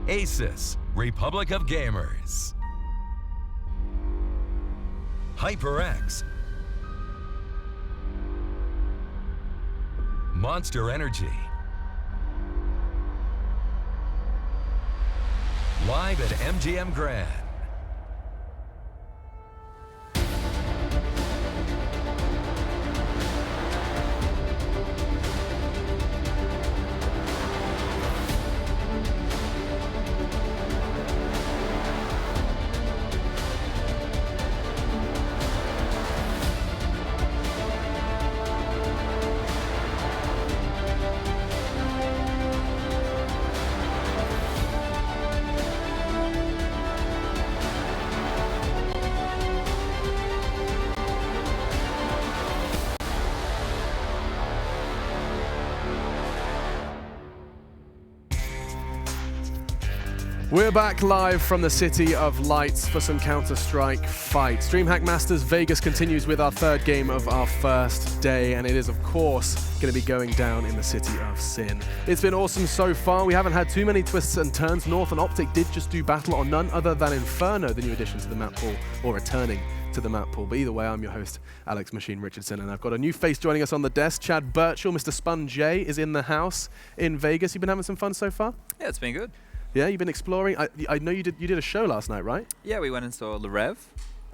Asus, Republic of Gamers. HyperX. Monster Energy. Live at MGM Grand. We're back live from the City of Lights for some Counter-Strike fights. DreamHack Masters Vegas continues with our third game of our first day, and it is, of course, going to be going down in the City of Sin. It's been awesome so far. We haven't had too many twists and turns. North and Optic did just do battle on none other than Inferno, the new addition to the map pool, or returning to the map pool. But either way, I'm your host, Alex Machine Richardson, and I've got a new face joining us on the desk. Chad Birchall, Mr. Spun J, is in the house in Vegas. You've been having some fun so far? Yeah, it's been good. Yeah, you've been exploring. I know you did a show last night, right? Yeah, we went and saw The Rev.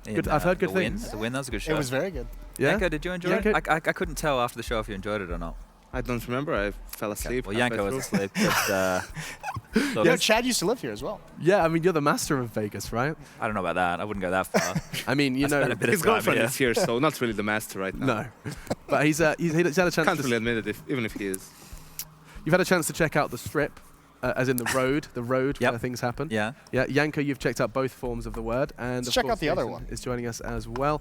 Good, I've heard good things. The Win, that was a good show. It was very good. Yeah? Yanko, did you enjoy it? I couldn't tell after the show if you enjoyed it or not. I don't remember. I fell asleep. Well, Yanko was asleep. But, Yeah, Chad used to live here as well. Yeah, I mean, you're the master of Vegas, right? I don't know about that. I wouldn't go that far. I mean, you know, his girlfriend is here, so not really the master right now. No, but he's had a chance. Can't really admit it, even if he is. You've had a chance to check out the strip. As in the road Yep. where things happen. Yeah. Yeah, Yanko, you've checked out both forms of the word. And Let's check out the other Jason one. is joining us as well.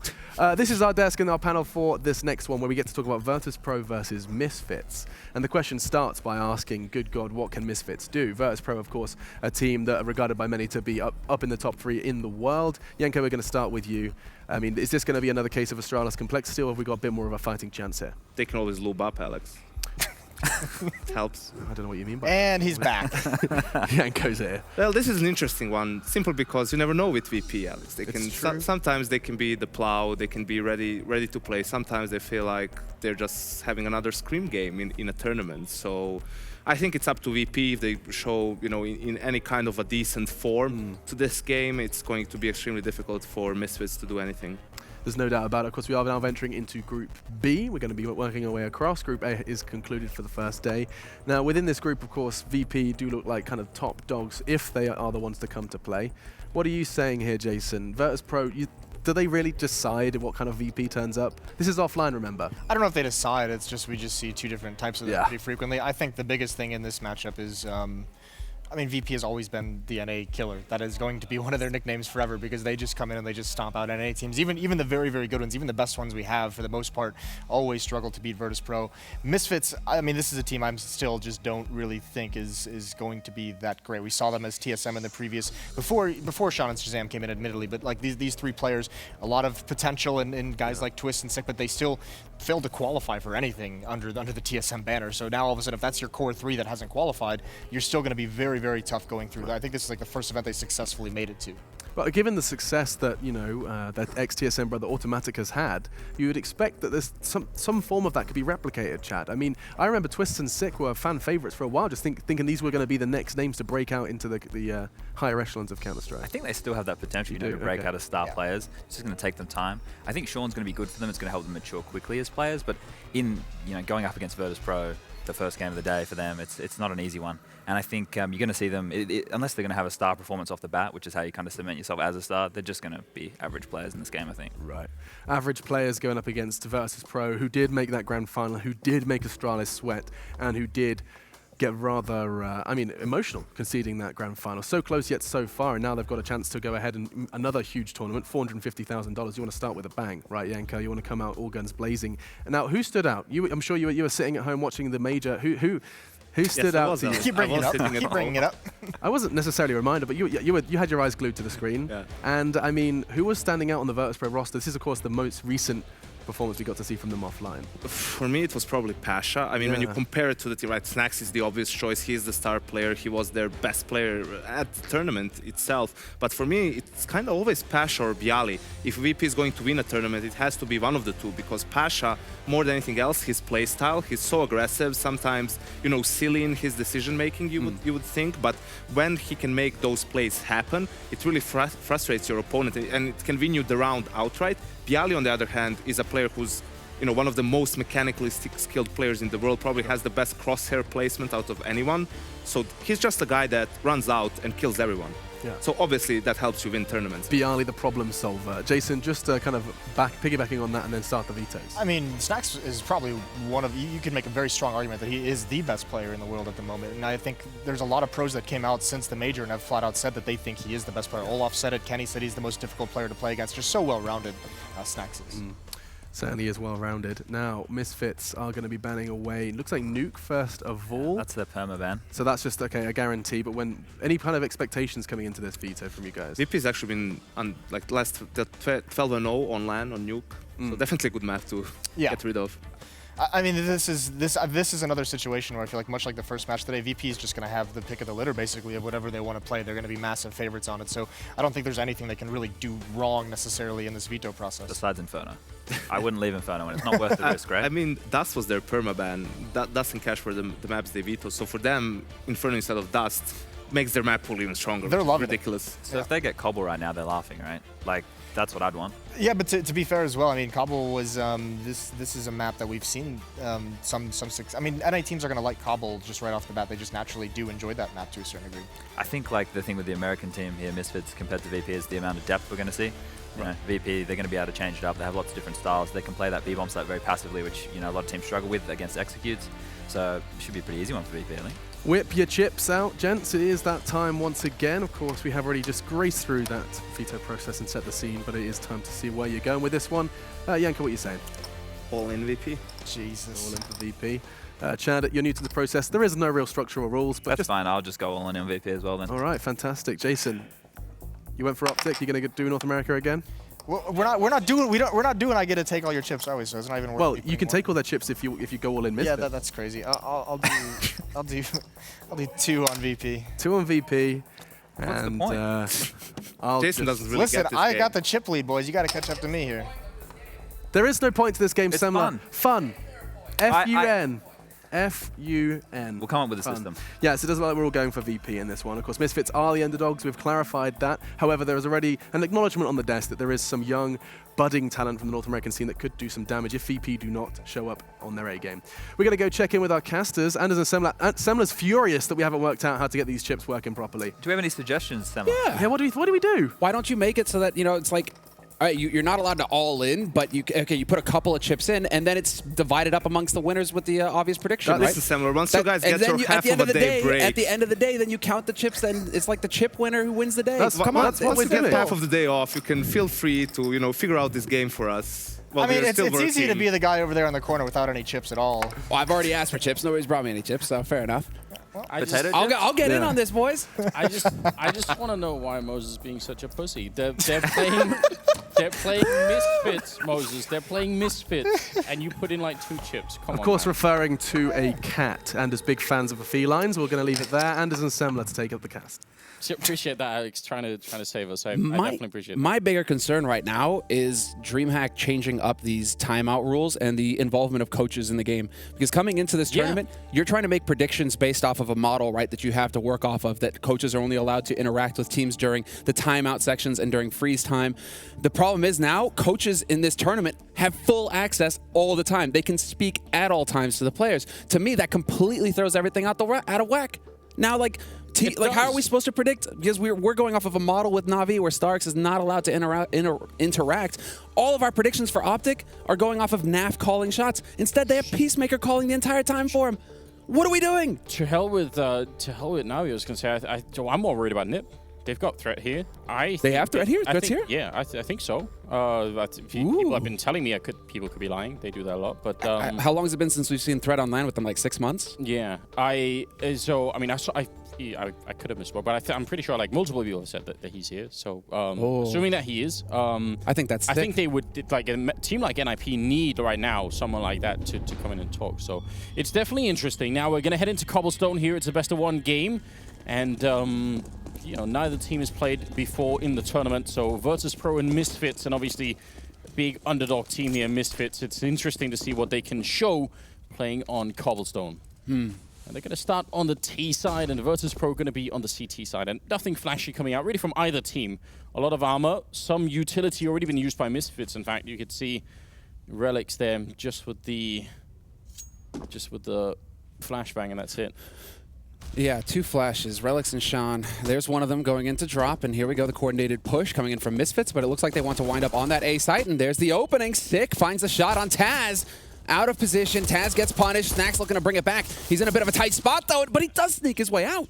This is our desk and our panel for this next one, where we get to talk about Virtus.pro versus Misfits. And the question starts by asking, good God, what can Misfits do? Virtus.pro, of course, a team that are regarded by many to be up in the top 3 in the world. Yanko, we're going to start with you. I mean, is this going to be another case of Astralis complexity, or have we got a bit more of a fighting chance here? They can always lube up, Alex. It helps. I don't know what you mean by And he's back. Yanko's here. Well, this is an interesting one, simply because you never know with VP, Alex. They can sometimes they can be the plow, they can be ready to play. Sometimes they feel like they're just having another scrim game in a tournament. So I think it's up to VP if they show, in any kind of a decent form to this game. It's going to be extremely difficult for Misfits to do anything. There's no doubt about it. Of course, we are now venturing into Group B. We're going to be working our way across. Group A is concluded for the first day. Now, within this group, of course, VP do look like kind of top dogs if they are the ones to come to play. What are you saying here, Jason? Virtus.pro, do they really decide what kind of VP turns up? This is offline, remember? I don't know if they decide. It's just we just see two different types of them pretty frequently. I think the biggest thing in this matchup is I mean, VP has always been the NA killer. That is going to be one of their nicknames forever, because they just come in and they just stomp out NA teams. Even the very, very good ones, even the best ones we have, for the most part, always struggle to beat Virtus.pro. Misfits, I mean, this is a team I'm still just don't really think is going to be that great. We saw them as TSM in the previous, before Sean and Shazam came in, admittedly, but like these three players, a lot of potential in guys like Twist and Sick, but they still failed to qualify for anything under the TSM banner. So now all of a sudden, if that's your core 3 that hasn't qualified, you're still going to be very, very tough going through. I think this is like the first event they successfully made it to. But given the success that, that ex-TSM brother Automatic has had, you would expect that there's some form of that could be replicated, Chad. I mean, I remember Twist and Sick were fan favorites for a while, just thinking these were going to be the next names to break out into the higher echelons of Counter-Strike. I think they still have that potential to break out as star players. It's just going to take them time. I think Sean's going to be good for them. It's going to help them mature quickly as players, but in going up against Virtus.pro, the first game of the day for them, it's not an easy one. And I think you're going to see them, unless they're going to have a star performance off the bat, which is how you kind of cement yourself as a star, they're just going to be average players in this game, I think. Right. Average players going up against Virtus.pro, who did make that grand final, who did make Astralis sweat, and who did get rather, emotional conceding that grand final. So close yet so far, and now they've got a chance to go ahead and another huge tournament, $450,000. You want to start with a bang, right, Yanko? You want to come out all guns blazing. And now, who stood out? I'm sure you were sitting at home watching the major. Who stood out to you? Keep bringing it up. I wasn't necessarily reminded, but you had your eyes glued to the screen. Yeah. And I mean, who was standing out on the Virtus.pro roster? This is, of course, the most recent performance we got to see from them offline? For me, it was probably Pasha. I mean, when you compare it to the team, right, Snax is the obvious choice. He is the star player. He was their best player at the tournament itself. But for me, it's kind of always Pasha or Bialy. If VP is going to win a tournament, it has to be one of the two, because Pasha, more than anything else, his play style, he's so aggressive, sometimes, you know, silly in his decision-making, you would think. But when he can make those plays happen, it really frustrates your opponent, and it can win you the round outright. Bialy, on the other hand, is a player who's, you know, one of the most mechanically skilled players in the world, probably has the best crosshair placement out of anyone. So he's just a guy that runs out and kills everyone. Yeah. So obviously that helps you win tournaments. Bialy, the problem solver. Jason, just kind of piggybacking on that and then start the vetoes. I mean, Snax is probably one of, you can make a very strong argument that he is the best player in the world at the moment. And I think there's a lot of pros that came out since the major and have flat out said that they think he is the best player. Olaf said it, Kenny said he's the most difficult player to play against. Just so well-rounded, Snax is. Certainly is well-rounded. Now, Misfits are going to be banning away. It looks like Nuke first of all. That's their perma-ban. So that's just, okay, a guarantee. But when any kind of expectations coming into this veto from you guys? VP's actually been on, like, last 12-0 on LAN on Nuke. So definitely a good map to get rid of. I mean, this is another situation where I feel like, much like the first match today, VP is just going to have the pick of the litter, basically, of whatever they want to play. They're going to be massive favorites on it. So I don't think there's anything they can really do wrong necessarily in this veto process. Besides Inferno. I wouldn't leave Inferno, and it's not worth the risk, right? I mean, Dust was their permaban. That doesn't cash for the maps they veto. So for them, Inferno instead of Dust makes their map pool even stronger. They're loving ridiculous. it. So if they get Cobble right now, they're laughing, right? Like, that's what I'd want. Yeah, but to be fair as well, I mean, Cobble was this is a map that we've seen some success. I mean, NA teams are going to like Cobble just right off the bat. They just naturally do enjoy that map to a certain degree. I think like the thing with the American team here, Misfits, compared to VP, is the amount of depth we're going to see. You know, VP, they're going to be able to change it up. They have lots of different styles. They can play that B-bomb site very passively, which, you know, a lot of teams struggle with against executes. So it should be a pretty easy one for VP, I think. Whip your chips out, gents. It is that time once again. Of course, we have already just graced through that veto process and set the scene, but it is time to see where you're going with this one. Yanka, what are you saying? All in VP. Jesus. All in for VP. Chad, you're new to the process. There is no real structural rules, but that's fine. I'll just go all in on VP as well then. All right, fantastic. Jason, you went for Optic. You're going to do North America again? Well, we're not doing I get to take all your chips, are we? So it's not even worth. Well, you can take all their chips if you go all in Misfit. Yeah, that's crazy. I'll do 2 on VP. 2 on VP. What's and, the point? Jason doesn't really listen, get this I game. got the chip lead, boys. You got to catch up to me here. There is no point to this game, It's Semler. Fun. F-U-N. F-U-N. We'll come up with a Fun. system. Yes, it does look like we're all going for VP in this one. Of course, Misfits are the underdogs. We've clarified that. However, there is already an acknowledgement on the desk that there is some young, budding talent from the North American scene that could do some damage if VP do not show up on their A game. We're going to go check in with our casters. Anders and Semler. Semler's furious that we haven't worked out how to get these chips working properly. Do we have any suggestions, Semler? Yeah, what do we do? Why don't you make it so that, you know, it's like, all right, you're not allowed to all in, but you put a couple of chips in, and then it's divided up amongst the winners with the obvious prediction, right? Listen, Samuel, once you guys get your half of a day break. At the end of the day, then you count the chips, then it's like the chip winner who wins the day. Come on, once you get half of the day off, you can feel free to, you know, figure out this game for us. Well, I mean, it's easy to be the guy over there in the corner without any chips at all. Well, I've already asked for chips. Nobody's brought me any chips, so fair enough. I'll get in on this, boys. I just want to know why Moses is being such a pussy. They're playing Misfits, Moses. They're playing Misfits, and you put in like 2 chips. Come on. Of course, man. referring to a cat. Anders big fans of the felines. We're going to leave it there. Anders and Semler to take up the cast. Appreciate that, Alex. Trying to save us. I definitely appreciate it. My bigger concern right now is DreamHack changing up these timeout rules and the involvement of coaches in the game. Because coming into this tournament, you're trying to make predictions based off of a model, right, that you have to work off of, that coaches are only allowed to interact with teams during the timeout sections and during freeze time. The problem is now coaches in this tournament have full access all the time. They can speak at all times to the players. To me, that completely throws everything out of whack. Now, like how are we supposed to predict? Because we're going off of a model with Na'Vi where Starks is not allowed to interact. All of our predictions for Optic are going off of NAF calling shots. Instead, they have Peacemaker calling the entire time for him. What are we doing? To hell with Na'Vi, I was going to say, I'm more worried about Nip. They've got threat here. They have threat here? Threat's here? Yeah, I think so. People have been telling me people could be lying. They do that a lot. But how long has it been since we've seen threat online with them? Like 6 months? Yeah. I could have misspoke, but I'm pretty sure like multiple people have said that he's here. So assuming that he is, I think that's. I think they would like a team like NIP need right now someone like that to come in and talk. So it's definitely interesting. Now we're gonna head into Cobblestone here. It's a best of 1 game, and you know, neither team has played before in the tournament. So Virtus.pro and Misfits, and obviously big underdog team here, Misfits. It's interesting to see what they can show playing on Cobblestone. And they're going to start on the T side, and Virtus.pro going to be on the CT side. And nothing flashy coming out really from either team. A lot of armor, some utility already been used by Misfits. In fact, you could see relics there just with the flashbang, and that's it. Yeah, 2 flashes, Relics and Sean. There's one of them going into drop, and here we go, the coordinated push coming in from Misfits, but it looks like they want to wind up on that A site, and there's the opening. Sick finds the shot on Taz. Out of position, Taz gets punished. Snack's looking to bring it back. He's in a bit of a tight spot, though, but he does sneak his way out.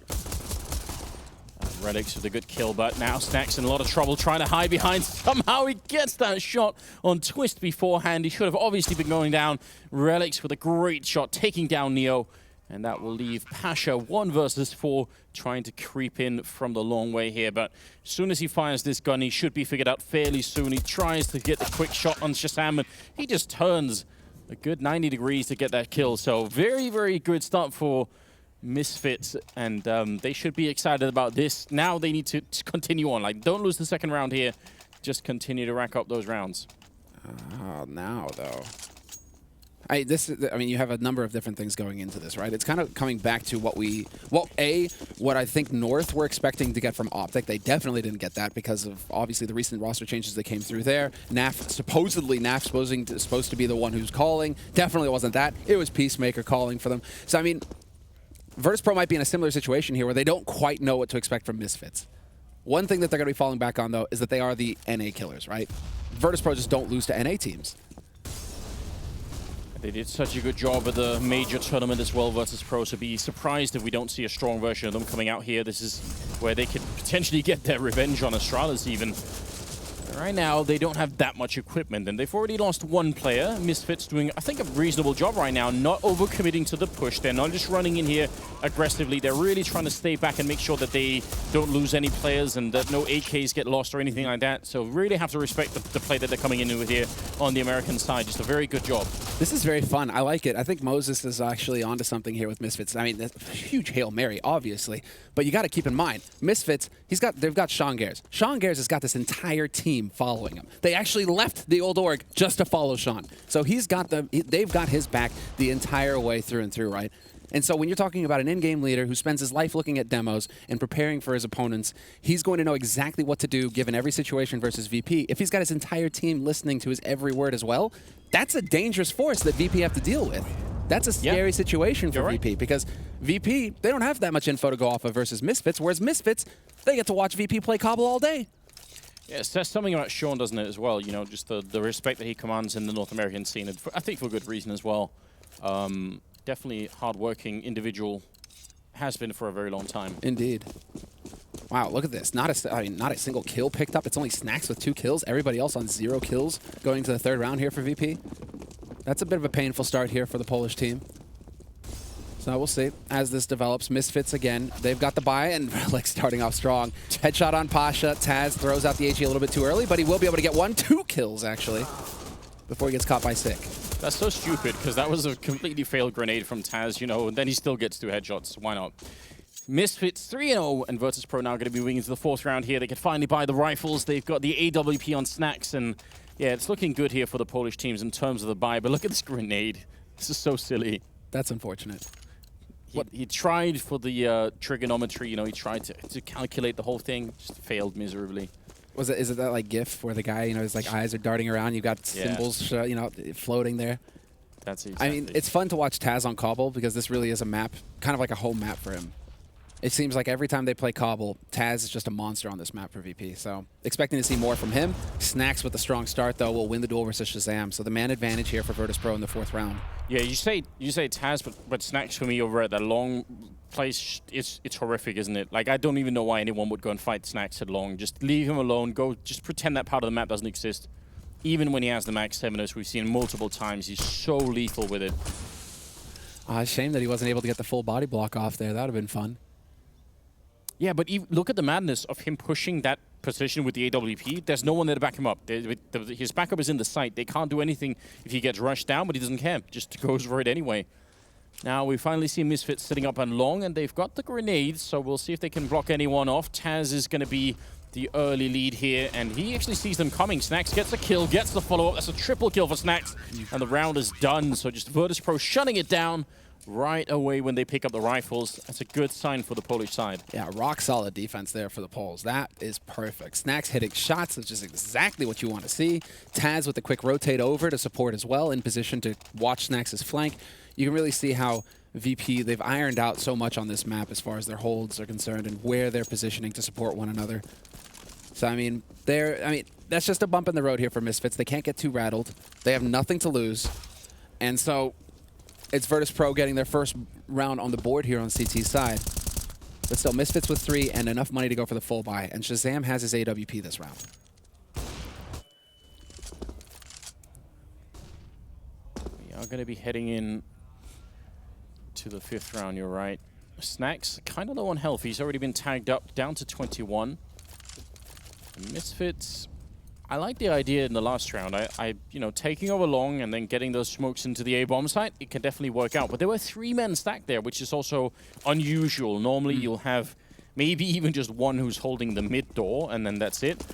Relics with a good kill, but now Snack's in a lot of trouble trying to hide behind. Somehow he gets that shot on Twist beforehand. He should have obviously been going down. Relics with a great shot, taking down Neo. And that will leave Pasha 1 versus 4, trying to creep in from the long way here. But as soon as he fires this gun, he should be figured out fairly soon. He tries to get the quick shot on Shazam, and he just turns a good 90 degrees to get that kill. So very, very good start for Misfits, and they should be excited about this. Now they need to continue on. Like, don't lose the second round here. Just continue to rack up those rounds. Now, though. I mean, you have a number of different things going into this, right? It's kind of coming back to what I think North were expecting to get from Optic. They definitely didn't get that because of, obviously, the recent roster changes that came through there. Supposedly supposed to be the one who's calling. Definitely wasn't that. It was Peacemaker calling for them. So, I mean, Virtus.pro might be in a similar situation here where they don't quite know what to expect from Misfits. One thing that they're going to be falling back on, though, is that they are the NA killers, right? Virtus.pro just don't lose to NA teams. They did such a good job at the major tournament as well, Virtus.pro, so be surprised if we don't see a strong version of them coming out here. This is where they could potentially get their revenge on Astralis even. Right now, they don't have that much equipment, and they've already lost 1 player. Misfits doing, I think, a reasonable job right now, not overcommitting to the push. They're not just running in here aggressively. They're really trying to stay back and make sure that they don't lose any players and that no AKs get lost or anything like that. So really have to respect the play that they're coming in with here on the American side. Just a very good job. This is very fun. I like it. I think Moses is actually onto something here with Misfits. I mean, that's a huge Hail Mary, obviously. But you got to keep in mind, Misfits, they've got Sean Gares. Sean Gares has got this entire team following him. They actually left the old org just to follow Sean. So they've got his back the entire way through and through, right? And so when you're talking about an in-game leader who spends his life looking at demos and preparing for his opponents, he's going to know exactly what to do given every situation versus VP. If he's got his entire team listening to his every word as well, that's a dangerous force that VP have to deal with. That's a scary situation for VP because VP, they don't have that much info to go off of versus Misfits, whereas Misfits, they get to watch VP play Cobble all day. Yeah, it says something about Sean, doesn't it, as well? You know, just the respect that he commands in the North American scene, and I think for good reason as well. Definitely hard-working individual, has been for a very long time. Indeed. Wow, look at this. Not a single kill picked up. It's only Snacks with 2 kills. Everybody else on 0 kills going to the 3rd round here for VP. That's a bit of a painful start here for the Polish team. So we'll see as this develops. Misfits again. They've got the buy, and Relic starting off strong. Headshot on Pasha. Taz throws out the HE a little bit too early, but he will be able to get 2 kills, actually, before he gets caught by Sick. That's so stupid, because that was a completely failed grenade from Taz, you know, and then he still gets 2 headshots. Why not? Misfits 3-0, and Virtus.pro now going to be moving into the 4th round here. They can finally buy the rifles. They've got the AWP on Snacks, and yeah, it's looking good here for the Polish teams in terms of the buy, but look at this grenade. This is so silly. That's unfortunate. He tried for the trigonometry, you know, he tried to calculate the whole thing, just failed miserably. Is it that like GIF where the guy, you know, his like eyes are darting around, you've got symbols, you know, floating there? That's exactly. I mean, it's fun to watch Taz on Cobble because this really is a map, kind of like a home map for him. It seems like every time they play Cobble, Taz is just a monster on this map for VP. So expecting to see more from him. Snacks with a strong start, though, will win the duel versus Shazam. So the man advantage here for Virtus.pro in the 4th round. Yeah, you say Taz, but Snacks for me over at that long place, it's horrific, isn't it? Like, I don't even know why anyone would go and fight Snacks at long. Just leave him alone. Go, just pretend that part of the map doesn't exist. Even when he has the max 7, as we've seen multiple times, he's so lethal with it. Shame that he wasn't able to get the full body block off there. That would have been fun. Yeah, but look at the madness of him pushing that position with the AWP. There's no one there to back him up. His backup is in the site. They can't do anything if he gets rushed down, but he doesn't care. Just goes for it anyway. Now we finally see Misfits sitting up on long, and they've got the grenades, so we'll see if they can block anyone off. Taz is going to be the early lead here, and he actually sees them coming. Snacks gets a kill, gets the follow-up. That's a triple kill for Snacks, and the round is done. So just Virtus.pro shutting it down right away when they pick up the rifles. That's a good sign for the Polish side. Yeah, rock solid defense there for the Poles. That is perfect. Snacks hitting shots, which is exactly what you want to see. Taz with the quick rotate over to support as well, in position to watch Snacks' flank. You can really see how VP, they've ironed out so much on this map as far as their holds are concerned and where they're positioning to support one another. So, I mean, that's just a bump in the road here for Misfits. They can't get too rattled. They have nothing to lose. And so it's Virtus.pro getting their first round on the board here on CT's side. But still, Misfits with 3 and enough money to go for the full buy. And Shazam has his AWP this round. We are going to be heading in to the 5th round, you're right. Snacks, kind of low on health. He's already been tagged up, down to 21. And Misfits, I like the idea in the last round. You know, taking over long and then getting those smokes into the A-bomb site, it can definitely work out. But there were 3 men stacked there, which is also unusual. Normally you'll have maybe even just one who's holding the mid door, and then that's it.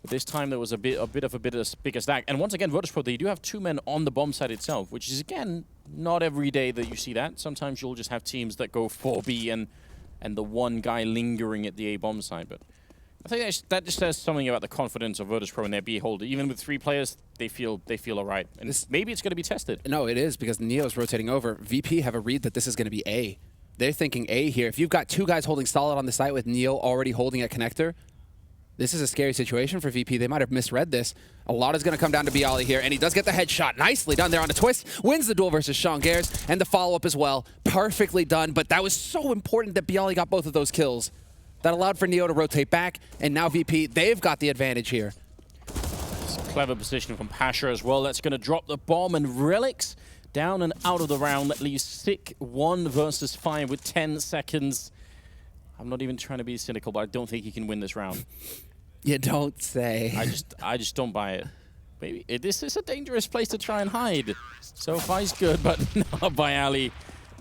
But this time there was a bit of a bigger stack. And once again, Virtus.pro, they do have 2 men on the bomb site itself, which is, again, not every day that you see that. Sometimes you'll just have teams that go 4B and the one guy lingering at the A-bomb site. But I think that just says something about the confidence of Virtus.pro and their B holder. Even with 3 players, they feel all right. And maybe it's going to be tested. No, it is, because Neo's rotating over. VP have a read that this is going to be A. They're thinking A here. If you've got 2 guys holding solid on the site with Neo already holding a connector, this is a scary situation for VP. They might have misread this. A lot is going to come down to Bialy here, and he does get the headshot. Nicely done there on the twist. Wins the duel versus Sean Gares, and the follow-up as well. Perfectly done, but that was so important that Bialy got both of those kills. That allowed for Neo to rotate back, and now VP, they've got the advantage here. It's a clever position from Pasha as well. That's going to drop the bomb, and Relics down and out of the round. That leaves Sick 1 versus 5 with 10 seconds. I'm not even trying to be cynical, but I don't think he can win this round. You don't say. I just don't buy it. Maybe this is a dangerous place to try and hide. So far he's good, but now Bialy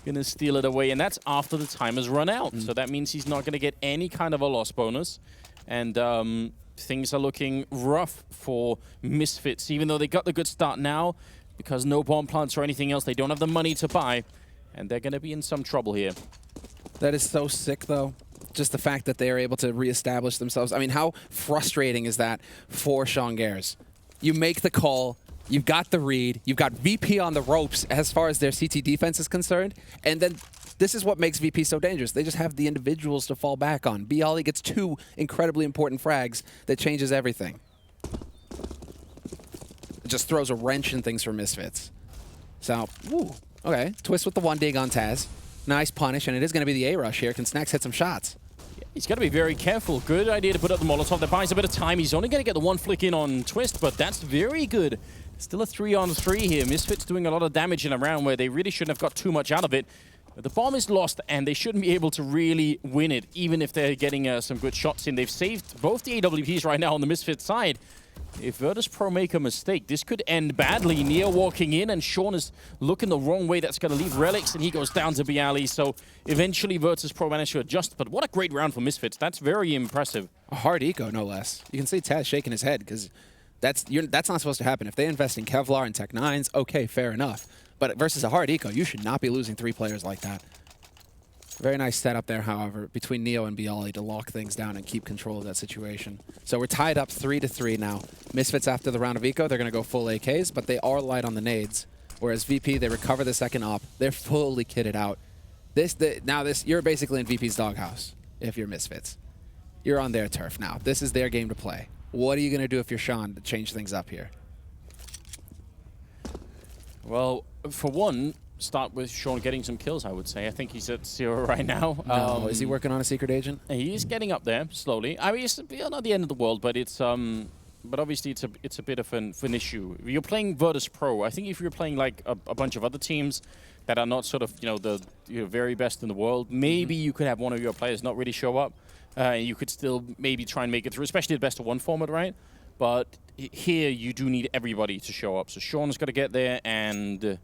gonna steal it away, and that's after the time has run out. So that means he's not gonna get any kind of a loss bonus, and things are looking rough for Misfits. Even though they got the good start now, because no bomb plants or anything else, they don't have the money to buy, and they're gonna be in some trouble here. That is so sick, though. Just the fact that they are able to reestablish themselves. I mean, how frustrating is that for Sean Gares? You make the call, you've got the read, you've got VP on the ropes as far as their CT defense is concerned, and then this is what makes VP so dangerous. They just have the individuals to fall back on. Bialy gets 2 incredibly important frags that changes everything. It just throws a wrench in things for Misfits. So, woo, okay. Twist with the 1 dig on Taz. Nice punish, and it is going to be the A-rush here. Can Snacks hit some shots? Yeah, he's got to be very careful. Good idea to put up the Molotov. That buys a bit of time. He's only going to get the 1 flick in on Twist, but that's very good. Still a 3-on-3 here. Misfits doing a lot of damage in a round where they really shouldn't have got too much out of it. But the bomb is lost, and they shouldn't be able to really win it, even if they're getting some good shots in. They've saved both the AWPs right now on the Misfits side. If Virtus.pro make a mistake, this could end badly. Neo walking in, and Sean is looking the wrong way. That's going to leave Relics, and he goes down to Bialy. So eventually Virtus.pro managed to adjust. But what a great round for Misfits. That's very impressive. A hard eco, no less. You can see Taz shaking his head, because that's not supposed to happen. If they invest in Kevlar and Tech 9s, okay, fair enough. But versus a hard eco, you should not be losing 3 players like that. Very nice setup there, however, between Neo and Bialy to lock things down and keep control of that situation. So we're tied up 3-3 now. Misfits, after the round of eco, they're going to go full AKs, but they are light on the nades. Whereas VP, they recover the second op. They're fully kitted out. You're basically in VP's doghouse if you're Misfits. You're on their turf now. This is their game to play. What are you going to do if you're Sean to change things up here? Well, for one, start with Sean getting some kills, I would say. I think he's at 0 right now. No, is he working on a secret agent? He's getting up there slowly. I mean, it's not the end of the world, but it's but obviously it's a bit of an issue. You're playing Virtus Pro. I think if you're playing like a bunch of other teams that are not sort of the very best in the world, maybe you could have one of your players not really show up. You could still maybe try and make it through, especially the best of one format, right? But here you do need everybody to show up. So Sean's got to get there, and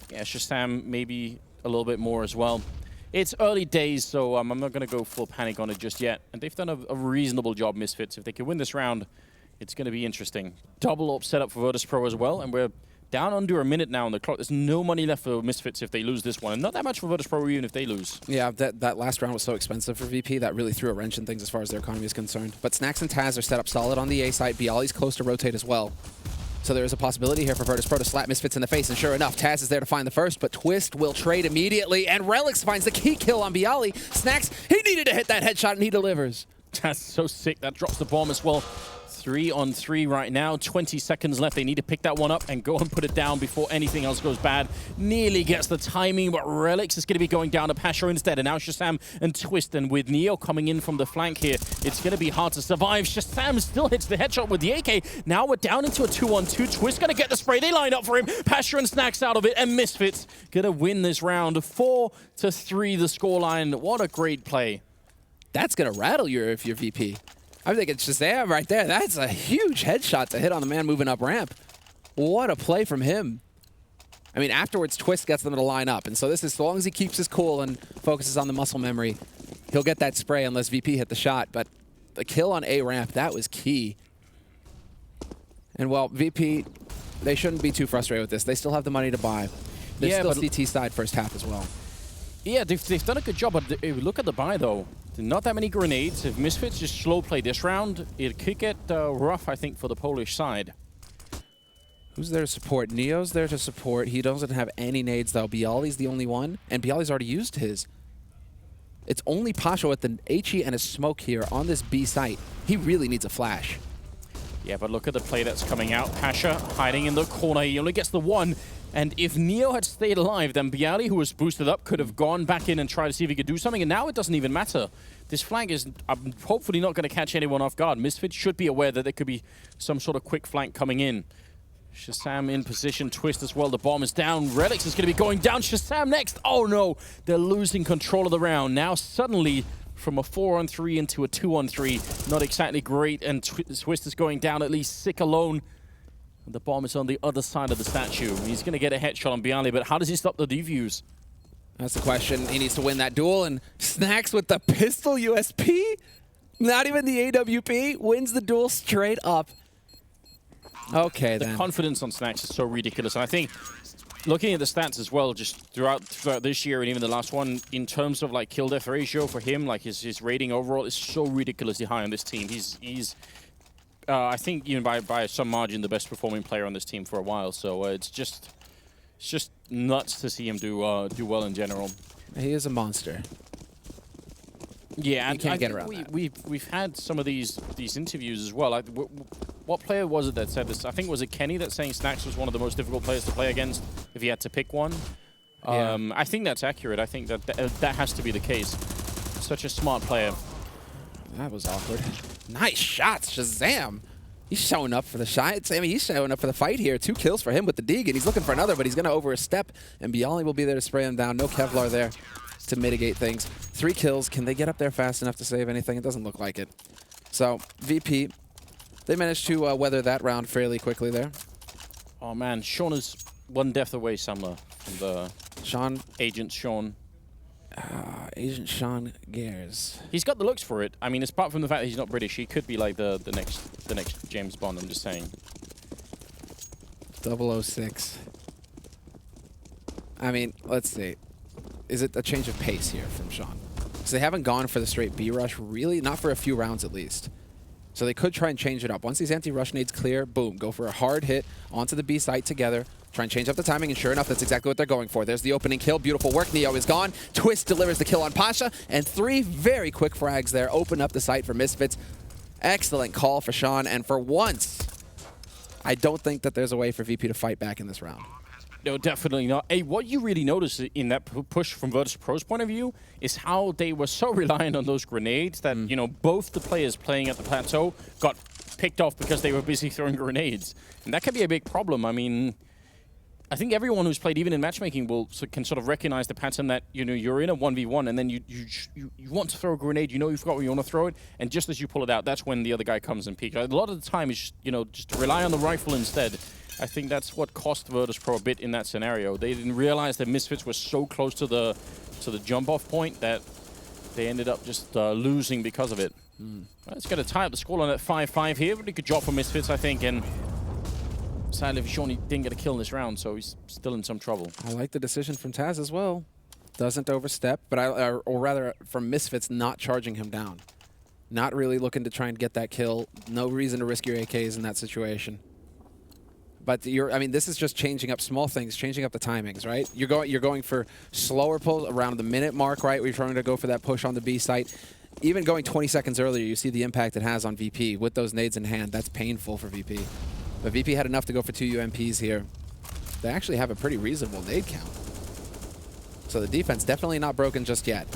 Shazam maybe a little bit more as well. It's early days, so I'm not going to go full panic on it just yet. And they've done a reasonable job, Misfits. If they can win this round, it's going to be interesting. Double up setup for Virtus Pro as well, and we're down under a minute now on the clock. There's no money left for Misfits if they lose this one, and not that much for Virtus Pro even if they lose. Yeah, that last round was so expensive for VP. That really threw a wrench in things as far as their economy is concerned. But Snacks and Taz are set up solid on the A side. Bialy's close to rotate as well. So there is a possibility here for Virtus Pro to slap Misfits in the face, and sure enough, Taz is there to find the first, but Twist will trade immediately, and Relics finds the key kill on Bialy. Snacks, he needed to hit that headshot, and he delivers. That's so sick. That drops the bomb as well. 3-on-3 right now. 20 seconds left. They need to pick that one up and go and put it down before anything else goes bad. Nearly gets the timing, but Relics is going to be going down to Pasha instead. And now Shazam and Twist. And with Neo coming in from the flank here, it's going to be hard to survive. Shazam still hits the headshot with the AK. Now we're down into a 2-on-2. Twist going to get the spray. They line up for him. Pasha and Snacks out of it. And Misfits going to win this round. 4-3 the scoreline. What a great play. That's going to rattle you if you're VP. I think it's Shazam right there. That's a huge headshot to hit on the man moving up ramp. What a play from him. I mean, afterwards, Twist gets them to line up. And so this is, as long as he keeps his cool and focuses on the muscle memory, he'll get that spray unless VP hit the shot. But the kill on A ramp, that was key. And, well, VP, they shouldn't be too frustrated with this. They still have the money to buy. There's still CT side first half as well. Yeah, they've done a good job. But look at the buy, though. Not that many grenades. If Misfits just slow play this round, it could get rough, I think, for the Polish side. Who's there to support? Neo's there to support. He doesn't have any nades, though. Bialy's the only one, and Bialy's already used his. It's only Pasha with the HE and a smoke here on this B site. He really needs a flash. Yeah, but look at the play that's coming out. Pasha hiding in the corner. He only gets the one. And if Neo had stayed alive, then Bialy, who was boosted up, could have gone back in and tried to see if he could do something. And now it doesn't even matter. This flank is hopefully not going to catch anyone off guard. Misfits should be aware that there could be some sort of quick flank coming in. Shazam in position. Twist as well. The bomb is down. Relics is going to be going down. Shazam next. Oh, no. They're losing control of the round. Now suddenly, from a 4-on-3 into a 2-on-3. Not exactly great. And Twist is going down, at least sick alone. The bomb is on the other side of the statue. He's going to get a headshot on Bialy, but how does he stop the defuse? That's the question. He needs to win that duel, and Snacks with the pistol USP? Not even the AWP. Wins the duel straight up. Okay, then. The confidence on Snacks is so ridiculous. And I think, looking at the stats as well, just throughout this year and even the last one, in terms of like kill-death ratio for him, like his rating overall is so ridiculously high on this team. He's I think even by some margin the best performing player on this team for a while. So it's just nuts to see him do well in general. He is a monster. Yeah, you can't get around that. We've had some of these interviews as well. What player was it that said this? I think was it Kenny that's saying Snacks was one of the most difficult players to play against if he had to pick one. Yeah. I think that's accurate. I think that has to be the case. Such a smart player. That was awkward. Nice shots, Shazam. He's showing up for the shot. I mean, he's showing up for the fight here. 2 kills for him with the Dig, and he's looking for another, but he's going to over a step, and Bialy will be there to spray him down. No Kevlar there to mitigate things. 3 kills. Can they get up there fast enough to save anything? It doesn't look like it. So, VP, they managed to weather that round fairly quickly there. Oh, man. Sean is 1 death away, Samler, from the Agent Sean. Agent Sean Gears. He's got the looks for it. I mean, apart from the fact that he's not British, he could be like the next James Bond. I'm just saying. 006. I mean, let's see. Is it a change of pace here from Sean? Because they haven't gone for the straight B rush, really, not for a few rounds at least. So they could try and change it up. Once these anti-rush nades clear, boom, go for a hard hit onto the B site together. Try and change up the timing, and sure enough, that's exactly what they're going for. There's the opening kill. Beautiful work. Neo is gone. Twist delivers the kill on Pasha, and 3 very quick frags there open up the site for Misfits. Excellent call for Sean, and for once, I don't think that there's a way for VP to fight back in this round. No, definitely not. Hey, what you really noticed in that push from Virtus Pro's point of view is how they were so reliant on those grenades that, you know, both the players playing at the plateau got picked off because they were busy throwing grenades. And that can be a big problem. I mean, I think everyone who's played even in matchmaking can sort of recognize the pattern that, you know, you're in a 1v1 and then you want to throw a grenade, you know you forgot where you want to throw it, and just as you pull it out, that's when the other guy comes and peeks. A lot of the time is, you know, just to rely on the rifle instead. I think that's what cost Virtus Pro a bit in that scenario. They didn't realize that Misfits were so close to the jump-off point that they ended up just losing because of it. Let's get a tie up the scoreline at 5-5 here. Really good job for Misfits, I think, and sadly for Sean, he didn't get a kill in this round, so he's still in some trouble. I like the decision from Taz as well. Doesn't overstep, but or rather from Misfits not charging him down. Not really looking to try and get that kill. No reason to risk your AKs in that situation. But I mean, this is just changing up small things, changing up the timings, right? You're going for slower pulls around the minute mark, right? We're trying to go for that push on the B site. Even going 20 seconds earlier, you see the impact it has on VP with those nades in hand. That's painful for VP. But VP had enough to go for 2 UMPs here. They actually have a pretty reasonable nade count. So the defense definitely not broken just yet.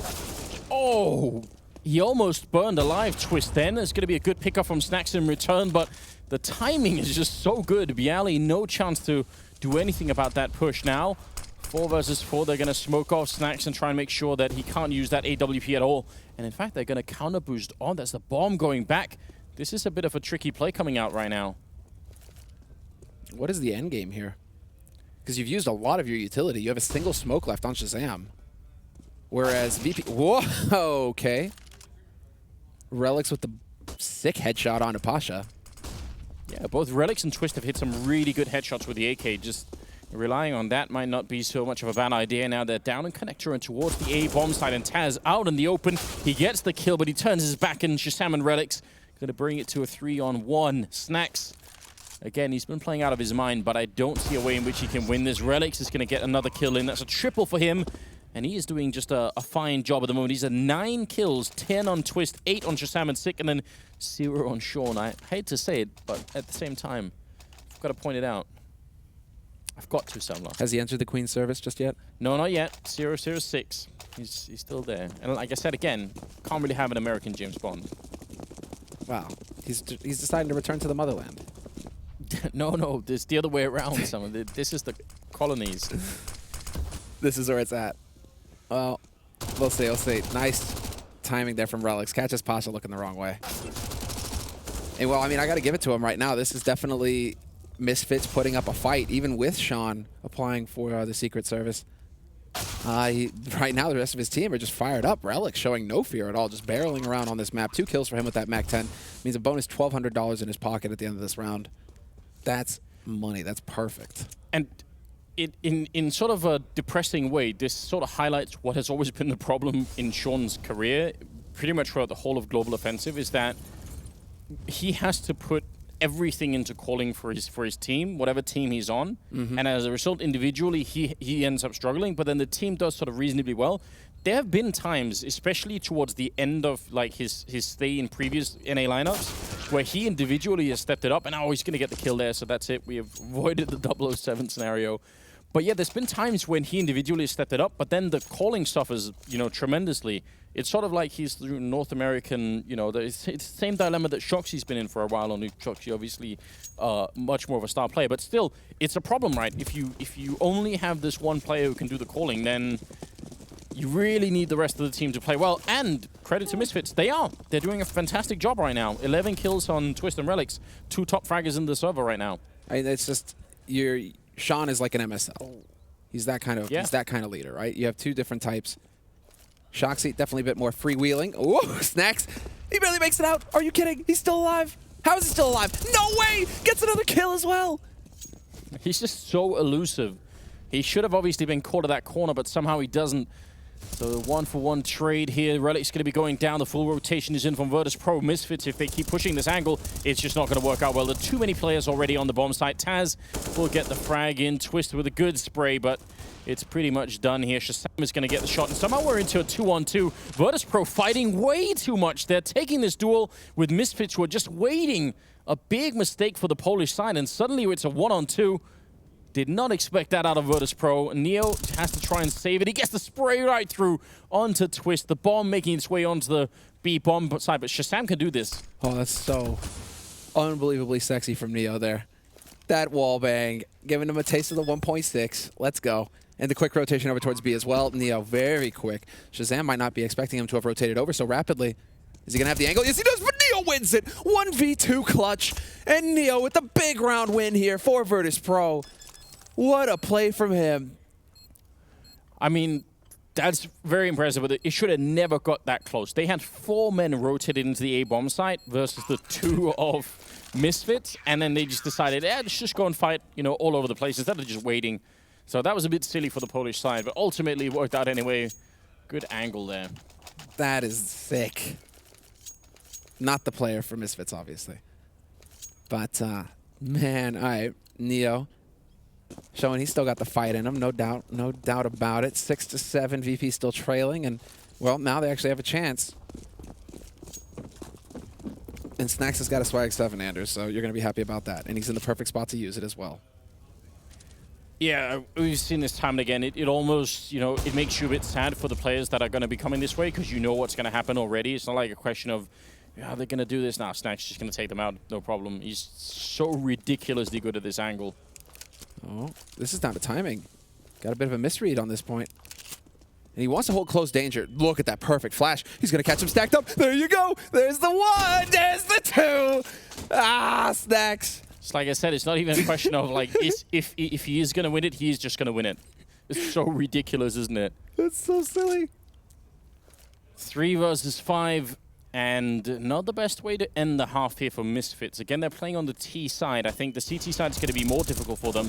Oh, he almost burned alive, Twist then. It's going to be a good pickup from Snacks in return, but the timing is just so good. Bialy, no chance to do anything about that push now. 4 versus 4, they're going to smoke off Snacks and try and make sure that he can't use that AWP at all. And in fact, they're going to counter boost on. That's the bomb going back. This is a bit of a tricky play coming out right now. What is the end game here? Because you've used a lot of your utility. You have a single smoke left on Shazam. Whereas VP... Whoa, okay. Relics with the sick headshot onto Pasha. Yeah, both Relics and Twist have hit some really good headshots with the AK. Just relying on that might not be so much of a bad idea. Now they're down in Connector and towards the A bomb side, and Taz out in the open. He gets the kill, but he turns his back, and Shazam and Relics going to bring it to a 3-on-1. Snacks. Again, he's been playing out of his mind, but I don't see a way in which he can win this. Relics is going to get another kill in. That's a triple for him. And he is doing just a fine job at the moment. He's at 9 kills, 10 on Twist, 8 on Shazam and Sick, and then 0 on Sean. I hate to say it, but at the same time, I've got to point it out. I've got to, Samla. Has he entered the Queen's service just yet? No, not yet. 006. He's still there. And like I said again, can't really have an American James Bond. Wow. He's deciding to return to the motherland. No, it's the other way around. This is the colonies. This is where it's at. Well, we'll see. Nice timing there from Relics. Catches Pasha looking the wrong way. And well, I mean, I got to give it to him right now. This is definitely Misfits putting up a fight, even with Sean applying for the Secret Service. Right now, the rest of his team are just fired up. Relics showing no fear at all, just barreling around on this map. 2 kills for him with that MAC-10. Means a bonus $1,200 in his pocket at the end of this round. That's money. That's perfect. And in sort of a depressing way, this sort of highlights what has always been the problem in Sean's career, pretty much throughout the whole of Global Offensive, is that he has to put everything into calling for his team, whatever team he's on. And as a result, individually, he ends up struggling, but then the team does sort of reasonably well. There have been times, especially towards the end of like his stay in previous NA lineups, where he individually has stepped it up, and he's going to get the kill there, so that's it. We have avoided the 007 scenario. But yeah, there's been times when he individually stepped it up, but then the calling suffers, tremendously. It's sort of like he's through North American, it's the same dilemma that Shoxy's been in for a while. Only Shoxy obviously much more of a star player, but still, it's a problem, right? If you only have this one player who can do the calling, then you really need the rest of the team to play well. And credit to Misfits, they're doing a fantastic job right now. 11 kills on Twist and Relics, 2 top fraggers in the server right now. It's just Sean is like an MSL. He's that kind of leader, right? You have 2 different types. Shoxy, definitely a bit more freewheeling. Oh, Snacks. He barely makes it out. Are you kidding? He's still alive. How is he still alive? No way! Gets another kill as well. He's just so elusive. He should have obviously been caught at that corner, but somehow he doesn't. So the 1-for-1 trade here. Relic's going to be going down. The full rotation is in from Virtus Pro. Misfits, if they keep pushing this angle, it's just not going to work out well. There are too many players already on the bomb site. Taz will get the frag in. Twist with a good spray, but it's pretty much done here. Shazam is going to get the shot, and somehow we're into a 2-on-2. Virtus Pro fighting way too much. They're taking this duel with Misfits, who are just waiting. A big mistake for the Polish side, and suddenly it's a 1-on-2. Did not expect that out of Virtus Pro. Neo has to try and save it. He gets the spray right through onto Twist. The bomb making its way onto the B bomb side, but Shazam can do this. Oh, that's so unbelievably sexy from Neo there. That wall bang, giving him a taste of the 1.6. Let's go. And the quick rotation over towards B as well. Neo very quick. Shazam might not be expecting him to have rotated over so rapidly. Is he going to have the angle? Yes, he does, but Neo wins it. 1v2 clutch. And Neo with the big round win here for Virtus Pro. What a play from him. I mean, that's very impressive, but it should have never got that close. They had 4 men rotated into the A-bomb site versus the 2 of Misfits, and then they just decided, let's just go and fight, you know, all over the place instead of just waiting. So that was a bit silly for the Polish side, but ultimately it worked out anyway. Good angle there. That is sick. Not the player for Misfits, obviously. But, man, all right, Neo. Showing he's still got the fight in him, no doubt about it. 6-7, VP still trailing, and well, now they actually have a chance. And Snacks has got a swag 7, Anders, so you're going to be happy about that. And he's in the perfect spot to use it as well. Yeah, we've seen this time and again. It almost, you know, it makes you a bit sad for the players that are going to be coming this way because you know what's going to happen already. It's not like a question of, how they're going to do this now. Snacks just going to take them out, no problem. He's so ridiculously good at this angle. Oh, this is down to timing. Got a bit of a misread on this point. And he wants to hold close danger. Look at that perfect flash. He's going to catch him stacked up. There you go. There's the 1. There's the 2. Ah, Snacks. It's like I said, it's not even a question of like, if he is going to win it, he is just going to win it. It's so ridiculous, isn't it? That's so silly. 3 versus 5. And not the best way to end the half here for Misfits. Again, they're playing on the T side. I think the CT side is going to be more difficult for them.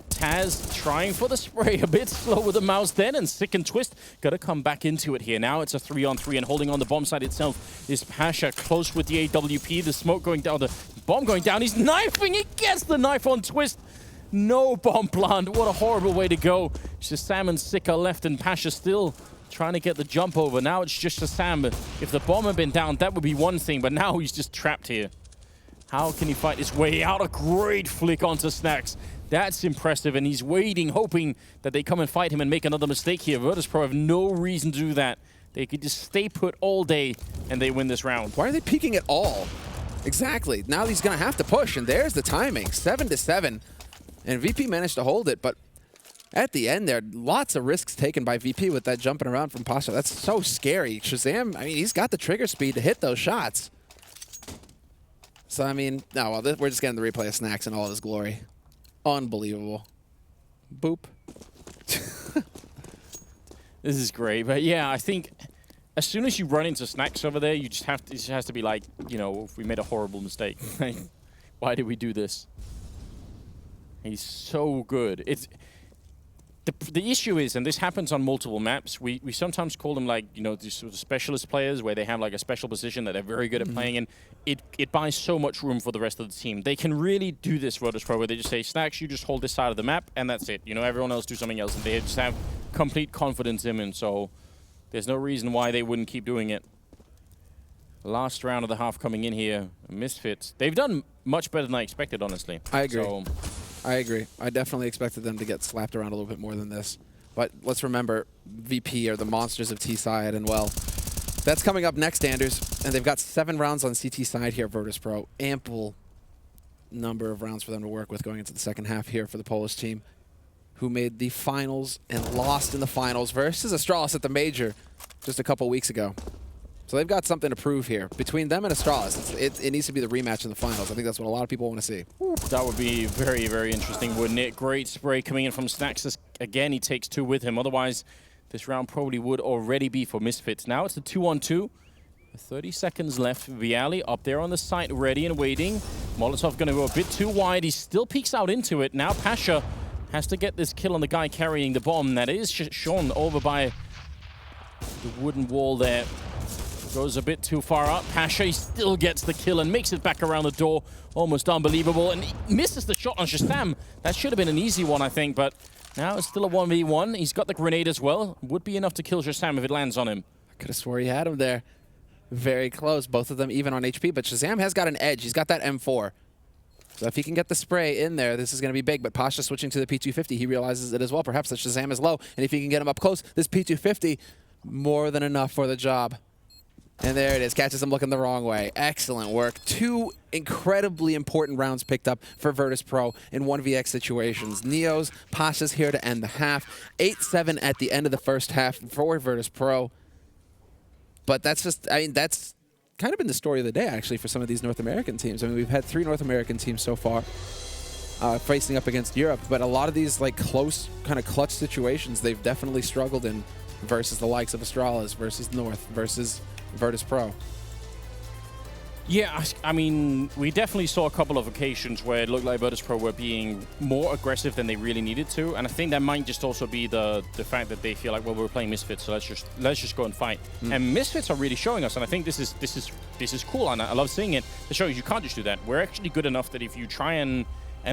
Taz trying for the spray, a bit slow with the mouse then, and Sick and Twist got to come back into it here. Now it's a 3-on-3, and holding on the bomb side itself is Pasha, close with the AWP. The smoke going down, the bomb going down. He's knifing, he gets the knife on Twist. No bomb plant, what a horrible way to go. Shazam and Sick are left, and Pasha still trying to get the jump over. Now it's just Shazam. If the bomb had been down, that would be one thing, but now he's just trapped here. How can he fight his way out? A great flick onto Snacks. That's impressive, and he's waiting, hoping that they come and fight him and make another mistake here. Virtus Pro have no reason to do that. They could just stay put all day, and they win this round. Why are they peeking at all? Exactly. Now he's going to have to push, and there's the timing. 7-7, and VP managed to hold it, but at the end there, lots of risks taken by VP with that jumping around from Pasha. That's so scary. Shazam, I mean, he's got the trigger speed to hit those shots. So, I mean, no, well, we're just getting the replay of Snacks in all of his glory. Unbelievable. Boop. This is great, but yeah, I think as soon as you run into Snacks over there, you just have to, it just has to be like, you know, we made a horrible mistake. Why did we do this? He's so good. It's the issue is, and this happens on multiple maps, we sometimes call them like, you know, these sort of specialist players where they have like a special position that they're very good at playing, and it buys so much room for the rest of the team. They can really do this, Virtus Pro, where they just say, Snacks, you just hold this side of the map, and that's it. You know, everyone else do something else, and they just have complete confidence in him, so there's no reason why they wouldn't keep doing it. Last round of the half coming in here, Misfits. They've done much better than I expected, honestly. I agree. So, I agree. I definitely expected them to get slapped around a little bit more than this. But let's remember, VP are the monsters of T side, and well, that's coming up next, Anders. And they've got 7 rounds on CT side here, Virtus Pro. Ample number of rounds for them to work with going into the second half here for the Polish team, who made the finals and lost in the finals versus Astralis at the Major just a couple weeks ago. So they've got something to prove here. Between them and Astralis, it needs to be the rematch in the finals. I think that's what a lot of people want to see. that would be very, very interesting, wouldn't it? Great spray coming in from Snacks. Again, he takes 2 with him. Otherwise, this round probably would already be for Misfits. Now it's a 2-on-2. 30 seconds left. Viali up there on the site, ready and waiting. Molotov going to go a bit too wide. He still peeks out into it. Now Pasha has to get this kill on the guy carrying the bomb. That is Sean over by The wooden wall there goes a bit too far up. Pasha still gets the kill and makes it back around the door. Almost unbelievable. And he misses the shot on Shazam. That should have been an easy one, I think, but now it's still a 1v1. He's got the grenade as well. Would be enough to kill Shazam if it lands on him. I could have swore he had him there. Very close, both of them even on HP, but Shazam has got an edge. He's got that M4. So if he can get the spray in there, this is going to be big. But Pasha switching to the P250, he realizes it as well. Perhaps that Shazam is low, and if he can get him up close, this P250, more than enough for the job. And there it is, catches him looking the wrong way. Excellent work. 2 incredibly important rounds picked up for Virtus Pro in 1vx situations. Neo's, Pasha's here to end the half. 8-7 at the end of the first half for Virtus Pro. But that's just, I mean, that's kind of been the story of the day, actually, for some of these North American teams. I mean, we've had 3 North American teams so far facing up against Europe, but a lot of these like close, kind of clutch situations, they've definitely struggled in versus the likes of Astralis, versus North, versus Virtus Pro. Yeah, I mean, we definitely saw a couple of occasions where it looked like Virtus Pro were being more aggressive than they really needed to, and I think that might just also be the fact that they feel like, well, we're playing Misfits, so let's just go and fight. And Misfits are really showing us, and I think this is cool, and I love seeing it. It shows you can't just do that. We're actually good enough that if you try and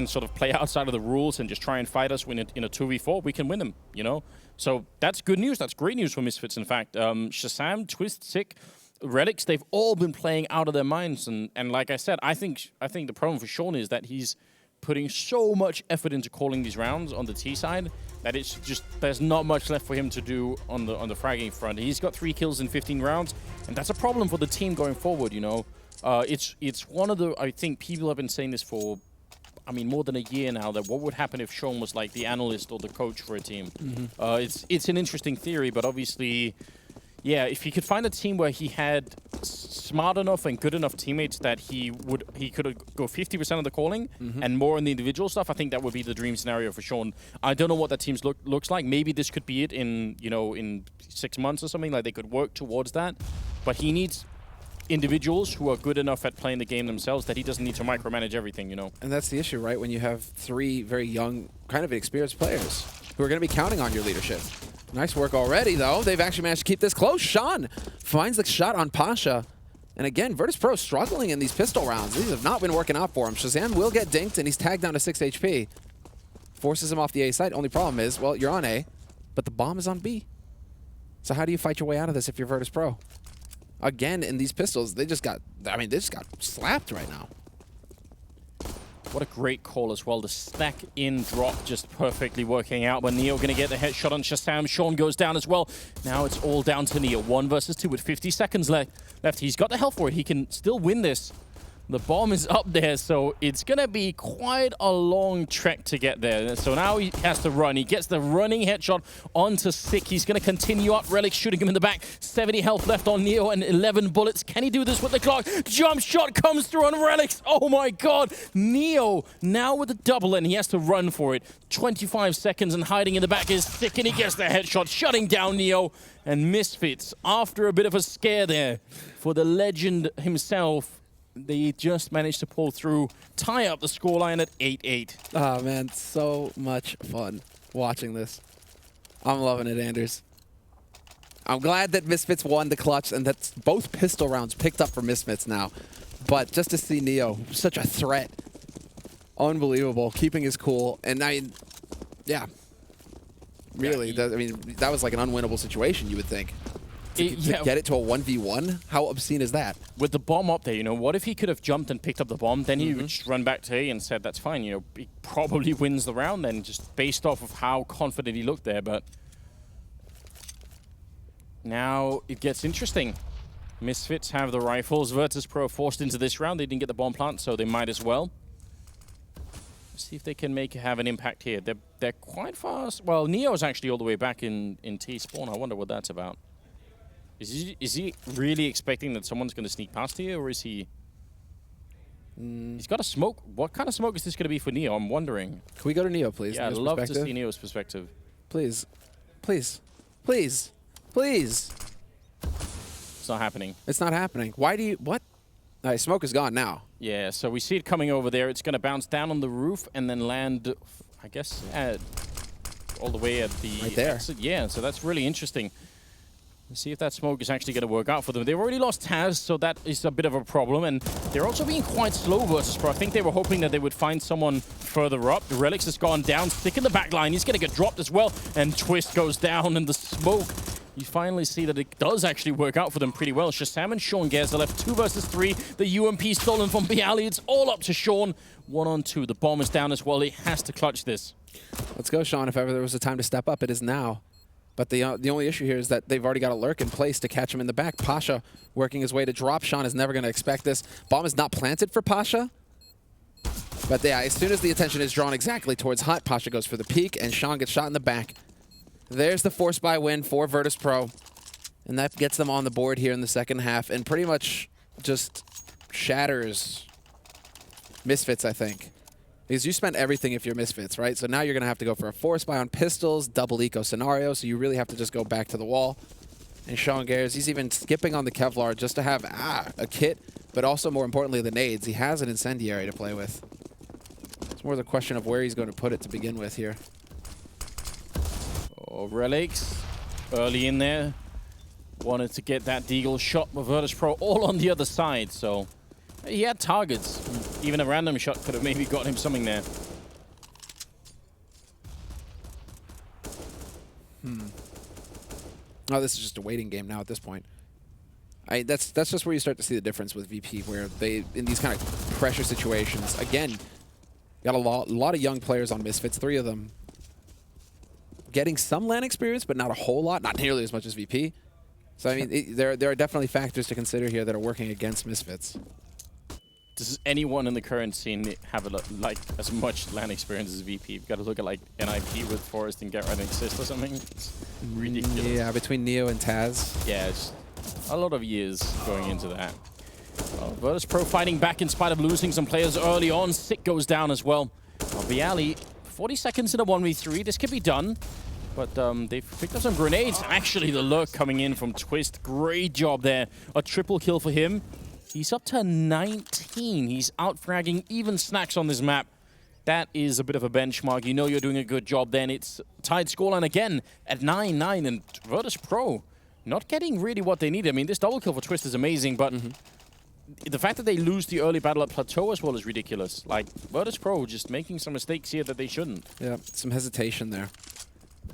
sort of play outside of the rules and just try and fight us in a 2v4, we can win them, you know? So that's good news. That's great news for Misfits, in fact. Shazam, Twist, Sick, Relics, they've all been playing out of their minds, and like I said, I think the problem for Sean is that he's putting so much effort into calling these rounds on the T side that it's just there's not much left for him to do on the fragging front. He's got 3 kills in 15 rounds, and that's a problem for the team going forward. You know, it's one of the, I think people have been saying this for, I mean, more than a year now, that what would happen if Sean was like the analyst or the coach for a team. It's an interesting theory, but obviously, yeah, if he could find a team where he had smart enough and good enough teammates that he could go 50% of the calling and more on the individual stuff, I think that would be the dream scenario for Sean. I don't know what that team looks like. Maybe this could be it in 6 months or something. Like they could work towards that, but he needs individuals who are good enough at playing the game themselves that he doesn't need to micromanage everything, you know. And that's the issue, right? When you have 3 very young, kind of experienced players who are going to be counting on your leadership. Nice work already, though. They've actually managed to keep this close. Sean finds the shot on Pasha. And again, Virtus Pro struggling in these pistol rounds. These have not been working out for him. Shazam will get dinked, and he's tagged down to 6 HP. Forces him off the A side. Only problem is, well, you're on A, but the bomb is on B. So how do you fight your way out of this if you're Virtus Pro? Again, in these pistols, they just got slapped right now. What a great call as well. The stack in drop just perfectly working out. But Neo going to get the headshot on Shazam. Sean goes down as well. Now it's all down to Neo. 1 versus 2 with 50 seconds left. He's got the health for it. He can still win this. The bomb is up there, so it's going to be quite a long trek to get there. So now he has to run. He gets the running headshot onto Sick. He's going to continue up. Relic shooting him in the back. 70 health left on Neo and 11 bullets. Can he do this with the clock? Jump shot comes through on Relics. Oh my god. Neo now with the double, and he has to run for it. 25 seconds, and hiding in the back is Sick, and he gets the headshot, shutting down Neo. And Misfits, after a bit of a scare there for the legend himself, they just managed to pull through, tie up the scoreline at 8-8. Oh, man, so much fun watching this. I'm loving it, Anders. I'm glad that Misfits won the clutch and that both pistol rounds picked up for Misfits now. But just to see Neo, such a threat. Unbelievable, keeping his cool. And yeah, really, that was like an unwinnable situation, you would think. To get it to a 1v1? How obscene is that? With the bomb up there, you know, what if he could have jumped and picked up the bomb? Then he would just run back to A and said, that's fine, you know, he probably wins the round then, just based off of how confident he looked there. But now it gets interesting. Misfits have the rifles. Virtus Pro forced into this round. They didn't get the bomb plant, so they might as well. See if they can have an impact here. They're quite fast. Well, Neo's actually all the way back in T spawn. I wonder what that's about. Is he really expecting that someone's going to sneak past here, or is he... He's got a smoke. What kind of smoke is this going to be for Neo? I'm wondering. Can we go to Neo, please? Yeah, I'd love to see Neo's perspective. Please. Please. Please. Please. It's not happening. It's not happening. Why do you... What? All right, smoke is gone now. Yeah, so we see it coming over there. It's going to bounce down on the roof and then land, I guess, all the way at the... Right there. exit. Yeah, so that's really interesting. Let's see if that smoke is actually going to work out for them. They've already lost Taz, so that is a bit of a problem. And they're also being quite slow versus Pro. I think they were hoping that they would find someone further up. The Relics has gone down, stick in the back line. He's going to get dropped as well. And Twist goes down in the smoke. You finally see that it does actually work out for them pretty well. Shazam and Sean Gers are left 2 versus 3. The UMP stolen from Bialy. It's all up to Sean. 1-on-2. The bomb is down as well. He has to clutch this. Let's go, Sean. If ever there was a time to step up, it is now. But the only issue here is that they've already got a lurk in place to catch him in the back. Pasha working his way to drop. Sean is never going to expect this. Bomb is not planted for Pasha. But yeah, as soon as the attention is drawn exactly towards Hut, Pasha goes for the peek, and Sean gets shot in the back. There's the force buy win for Virtus Pro. And that gets them on the board here in the second half and pretty much just shatters Misfits, I think. Because you spent everything if you're Misfits, right? So now you're going to have to go for a force buy on pistols, double eco scenario, so you really have to just go back to the wall. And Sean Gers, he's even skipping on the Kevlar just to have a kit, but also more importantly the nades. He has an incendiary to play with. It's more the question of where he's going to put it to begin with here. Oh, Relics early in there. Wanted to get that Deagle shot with Virtus Pro all on the other side, so he had targets. Even a random shot could have maybe got him something there. Oh, this is just a waiting game now at this point. That's just where you start to see the difference with VP, where they, in these kind of pressure situations, again, got a lot of young players on Misfits, 3 of them. Getting some LAN experience, but not a whole lot, not nearly as much as VP. So, I mean, there are definitely factors to consider here that are working against Misfits. Does anyone in the current scene have like as much LAN experience as VP? You've got to look at like NIP with Forrest and Get Right and Exist or something. It's ridiculous. Yeah, between Neo and Taz. Yeah, it's a lot of years going into that. Well, Virtus Pro fighting back in spite of losing some players early on. Sick goes down as well. Bialy, 40 seconds in a 1v3. This could be done. But they've picked up some grenades. Actually, the lurk coming in from Twist. Great job there. A triple kill for him. He's up to 19. He's out-fragging even Snacks on this map. That is a bit of a benchmark. You know you're doing a good job then. It's tied scoreline again at 9-9. And Virtus Pro not getting really what they need. I mean, this double kill for Twist is amazing, but the fact that they lose the early battle at Plateau as well is ridiculous. Like, Virtus Pro just making some mistakes here that they shouldn't. Yeah, some hesitation there,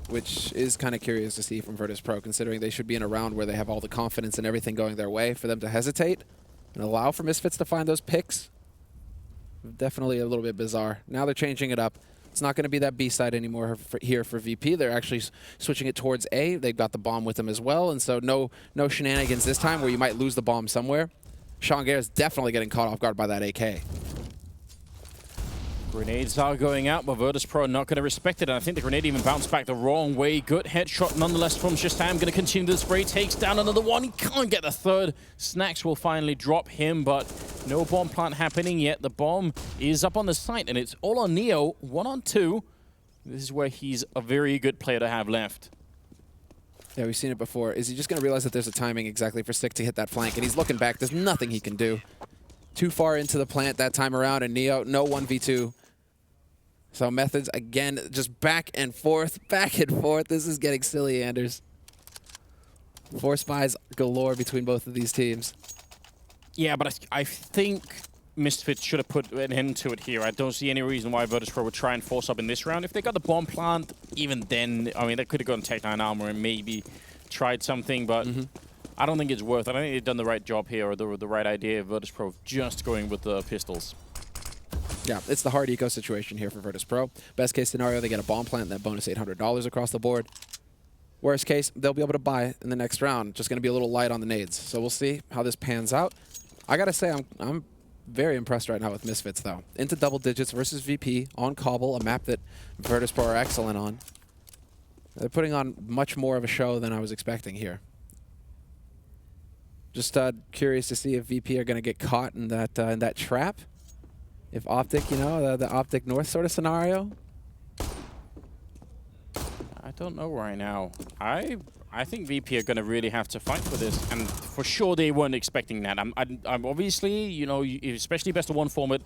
which is kind of curious to see from Virtus Pro, considering they should be in a round where they have all the confidence and everything going their way. For them to hesitate and allow for Misfits to find those picks, definitely a little bit bizarre. Now they're changing it up. It's not going to be that B side anymore here for VP. They're actually switching it towards A. They've got the bomb with them as well, and so no shenanigans this time where you might lose the bomb somewhere. Sean Gers definitely getting caught off guard by that AK. Grenades are going out, but Virtus Pro not going to respect it. And I think the grenade even bounced back the wrong way. Good headshot nonetheless from Shazam. Going to continue the spray. Takes down another one. He can't get the third. Snacks will finally drop him, but no bomb plant happening yet. The bomb is up on the site, and it's all on Neo. 1-on-2. This is where he's a very good player to have left. Yeah, we've seen it before. Is he just going to realize that there's a timing exactly for Sick to hit that flank? And he's looking back. There's nothing he can do. Too far into the plant that time around, and Neo, no 1v2. So methods, again, just back and forth, back and forth. This is getting silly, Anders. 4 spies galore between both of these teams. Yeah, but I think Misfits should have put an end to it here. I don't see any reason why Virtus Pro would try and force up in this round. If they got the bomb plant, even then, I mean, they could have gone Tech 9 armor and maybe tried something, but I don't think it's worth it. I don't think they've done the right job here or the right idea of Virtus Pro just going with the pistols. Yeah, it's the hard eco situation here for Virtus Pro. Best case scenario, they get a bomb plant and that bonus $800 across the board. Worst case, they'll be able to buy in the next round. Just going to be a little light on the nades. So we'll see how this pans out. I got to say, I'm very impressed right now with Misfits, though. Into double digits versus VP on Cobble, a map that Virtus Pro are excellent on. They're putting on much more of a show than I was expecting here. Just curious to see if VP are going to get caught in that trap. If Optic, you know, the Optic North sort of scenario. I don't know right now. I I think VP are going to really have to fight for this, and for sure they weren't expecting that. I'm obviously, you know, especially best of one format,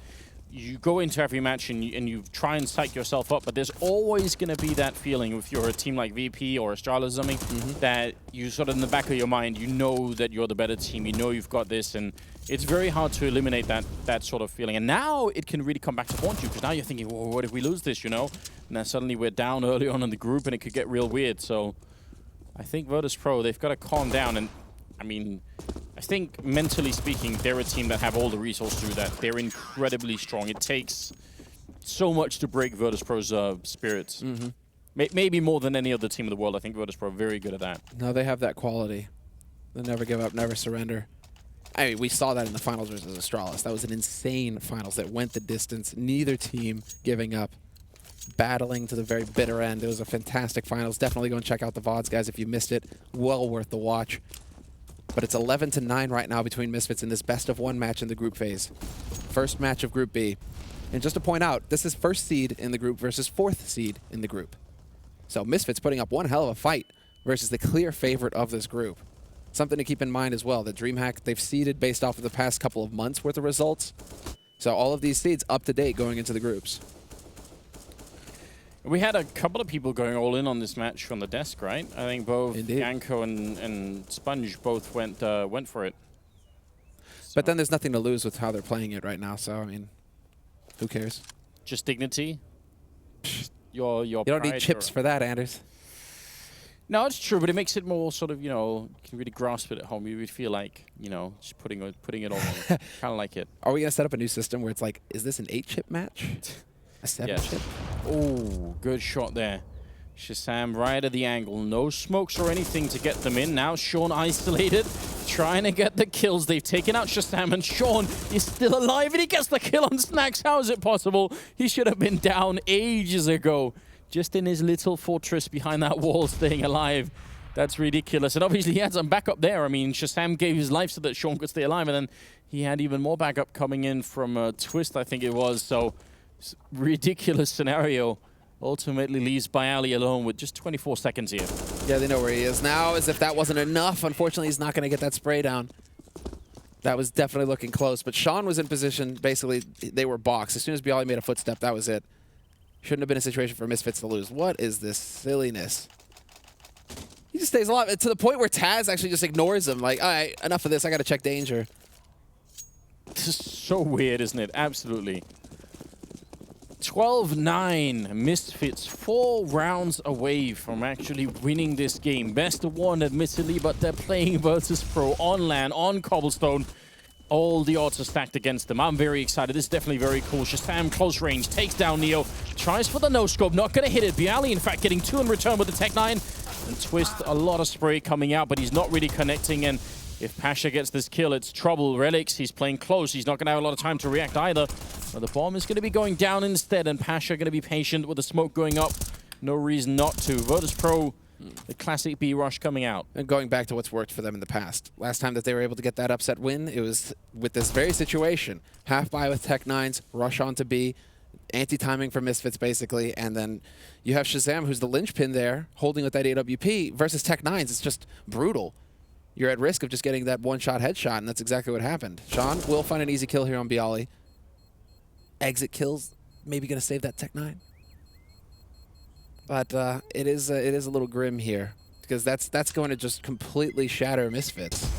you go into every match and you try and psych yourself up, but there's always going to be that feeling if you're a team like VP or Astralis or something, that you sort of in the back of your mind, you know that you're the better team, you know you've got this, and it's very hard to eliminate that sort of feeling. And now it can really come back to haunt you, because now you're thinking, well, what if we lose this, you know? And then suddenly we're down early on in the group and it could get real weird. So I think Virtus.pro, they've got to calm down. And I mean, I think mentally speaking, they're a team that have all the resources to do that. They're incredibly strong. It takes so much to break Virtus.pro's spirits. Maybe more than any other team in the world. I think Virtus.pro are very good at that. No, they have that quality. They never give up, never surrender. I mean, we saw that in the finals versus Astralis. That was an insane finals that went the distance. Neither team giving up, battling to the very bitter end. It was a fantastic finals. Definitely go and check out the VODs, guys, if you missed it. Well worth the watch. But it's 11-9 right now between Misfits in this best-of-1 match in the group phase. First match of Group B. And just to point out, this is first seed in the group versus fourth seed in the group. So Misfits putting up one hell of a fight versus the clear favorite of this group. Something to keep in mind as well, that DreamHack, they've seeded based off of the past couple of months worth of results. So all of these seeds up to date going into the groups. We had a couple of people going all in on this match from the desk, right? I think both Yanko and Sponge both went for it. So. But then there's nothing to lose with how they're playing it right now, so I mean, who cares? Just dignity. You don't need chips for that, Anders. No, it's true, but it makes it more sort of, you know, you can really grasp it at home. You would feel like, you know, just putting it all on. Kind of like it. Are we going to set up a new system where it's like, is this an 8-chip match? A 7-chip? Oh, good shot there. Shazam right at the angle. No smokes or anything to get them in. Now Sean isolated, trying to get the kills. They've taken out Shazam, and Sean is still alive, and he gets the kill on Snacks. How is it possible? He should have been down ages ago. Just in his little fortress behind that wall, staying alive. That's ridiculous. And obviously he had some backup there. I mean, Shazam gave his life so that Sean could stay alive, and then he had even more backup coming in from Twist, I think it was. So, ridiculous scenario. Ultimately leaves Bialy alone with just 24 seconds here. Yeah, they know where he is now. As if that wasn't enough. Unfortunately, he's not going to get that spray down. That was definitely looking close. But Sean was in position. Basically, they were boxed. As soon as Bialy made a footstep, that was it. Shouldn't have been a situation for Misfits to lose. What is this silliness? He just stays alive to the point where Taz actually just ignores him. Like, all right, enough of this. I got to check danger. This is so weird, isn't it? Absolutely. 12-9. Misfits 4 rounds away from actually winning this game. Best of one, admittedly, but they're playing Virtus.pro on LAN, on Cobblestone. All the odds are stacked against them. I'm very excited. This is definitely very cool. Shazam, close range, takes down Neo. Tries for the no-scope, not going to hit it. Bialy, in fact, getting 2 in return with the Tech 9. And Twist, a lot of spray coming out, but he's not really connecting. And if Pasha gets this kill, it's trouble. Relics, he's playing close. He's not going to have a lot of time to react either. But the bomb is going to be going down instead, and Pasha going to be patient with the smoke going up. No reason not to. Virtus.pro, the classic B rush coming out. And going back to what's worked for them in the past. Last time that they were able to get that upset win, it was with this very situation. Half buy with Tech 9s, rush on to B, anti-timing for Misfits basically, and then you have Shazam, who's the linchpin there, holding with that AWP, versus Tech 9s. It's just brutal. You're at risk of just getting that one-shot headshot, and that's exactly what happened. Sean will find an easy kill here on Bialy. Exit kills, maybe going to save that Tech 9. But it is a little grim here, because that's going to just completely shatter Misfits.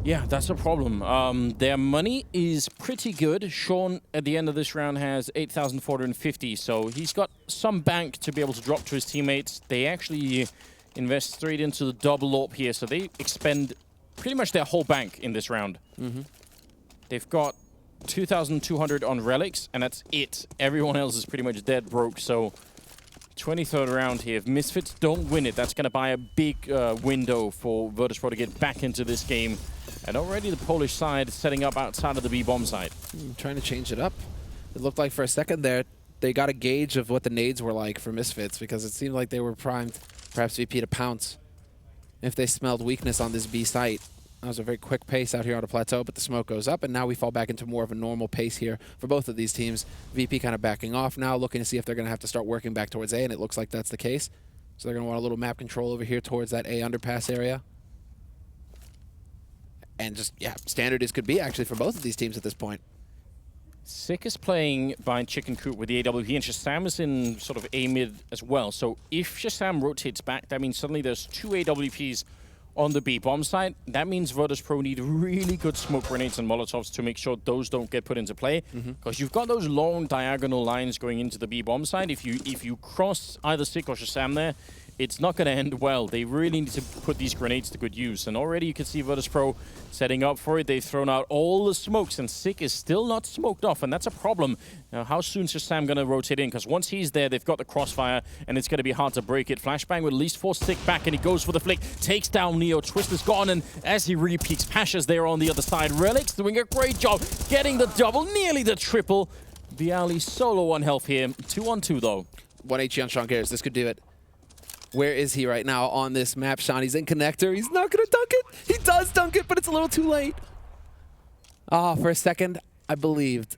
Yeah, that's a problem. Their money is pretty good. Sean, at the end of this round, has 8,450, so he's got some bank to be able to drop to his teammates. They actually invest straight into the double AWP here, so they expend pretty much their whole bank in this round. They've got 2,200 on relics, and that's it. Everyone else is pretty much dead broke, so 23rd round here. If Misfits don't win it, that's going to buy a big window for Virtus.pro to get back into this game. And already the Polish side setting up outside of the B-bomb side. Trying to change it up. It looked like for a second there, they got a gauge of what the nades were like for Misfits, because it seemed like they were primed, perhaps VP to pounce if they smelled weakness on this B site. That was a very quick pace out here on a plateau, but the smoke goes up, and now we fall back into more of a normal pace here for both of these teams. VP kind of backing off now, looking to see if they're going to have to start working back towards A, and it looks like that's the case. So they're going to want a little map control over here towards that A underpass area. And just, yeah, standard as could be, actually, for both of these teams at this point. Sick is playing behind Chicken Coop with the AWP, and Shazam is in sort of A mid as well. So if Shazam rotates back, that means suddenly there's 2 AWPs on the B bomb side. That means Virtus Pro need really good smoke grenades and Molotovs to make sure those don't get put into play. Because you've got those long diagonal lines going into the B bomb side. If you cross either Sick or Shazam there, it's not going to end well. They really need to put these grenades to good use. And already you can see Virtus Pro setting up for it. They've thrown out all the smokes, and Sick is still not smoked off, and that's a problem. Now, how soon is Shazam going to rotate in? Because once he's there, they've got the crossfire, and it's going to be hard to break it. Flashbang would at least force Sick back, and he goes for the flick. Takes down Neo. Twist is gone, and as he re-peeks, Pasha's there on the other side. Relic's doing a great job getting the double, nearly the triple. Bialy solo on health here. 2-on-2, though. 1 HE on Sean Garris. This could do it. Where is he right now on this map, Sean? He's in connector. He's not going to dunk it. He does dunk it, but it's a little too late. Oh, for a second, I believed.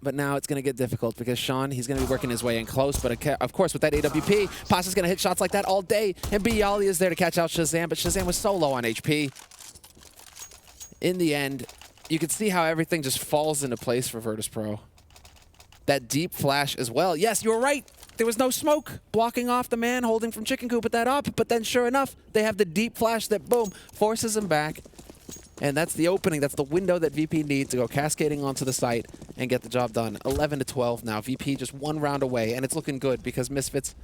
But now it's going to get difficult because Sean, he's going to be working his way in close. But of course, with that AWP, Pasha's going to hit shots like that all day. And Bialy is there to catch out Shazam, but Shazam was so low on HP. In the end, you can see how everything just falls into place for Virtus Pro. That deep flash as well. Yes, you were right. There was no smoke blocking off the man holding from Chicken Coop at that up. But then sure enough, they have the deep flash that, boom, forces him back. And that's the opening. That's the window that VP needs to go cascading onto the site and get the job done. 11-12 now. VP just 1 round away, and it's looking good because Misfits,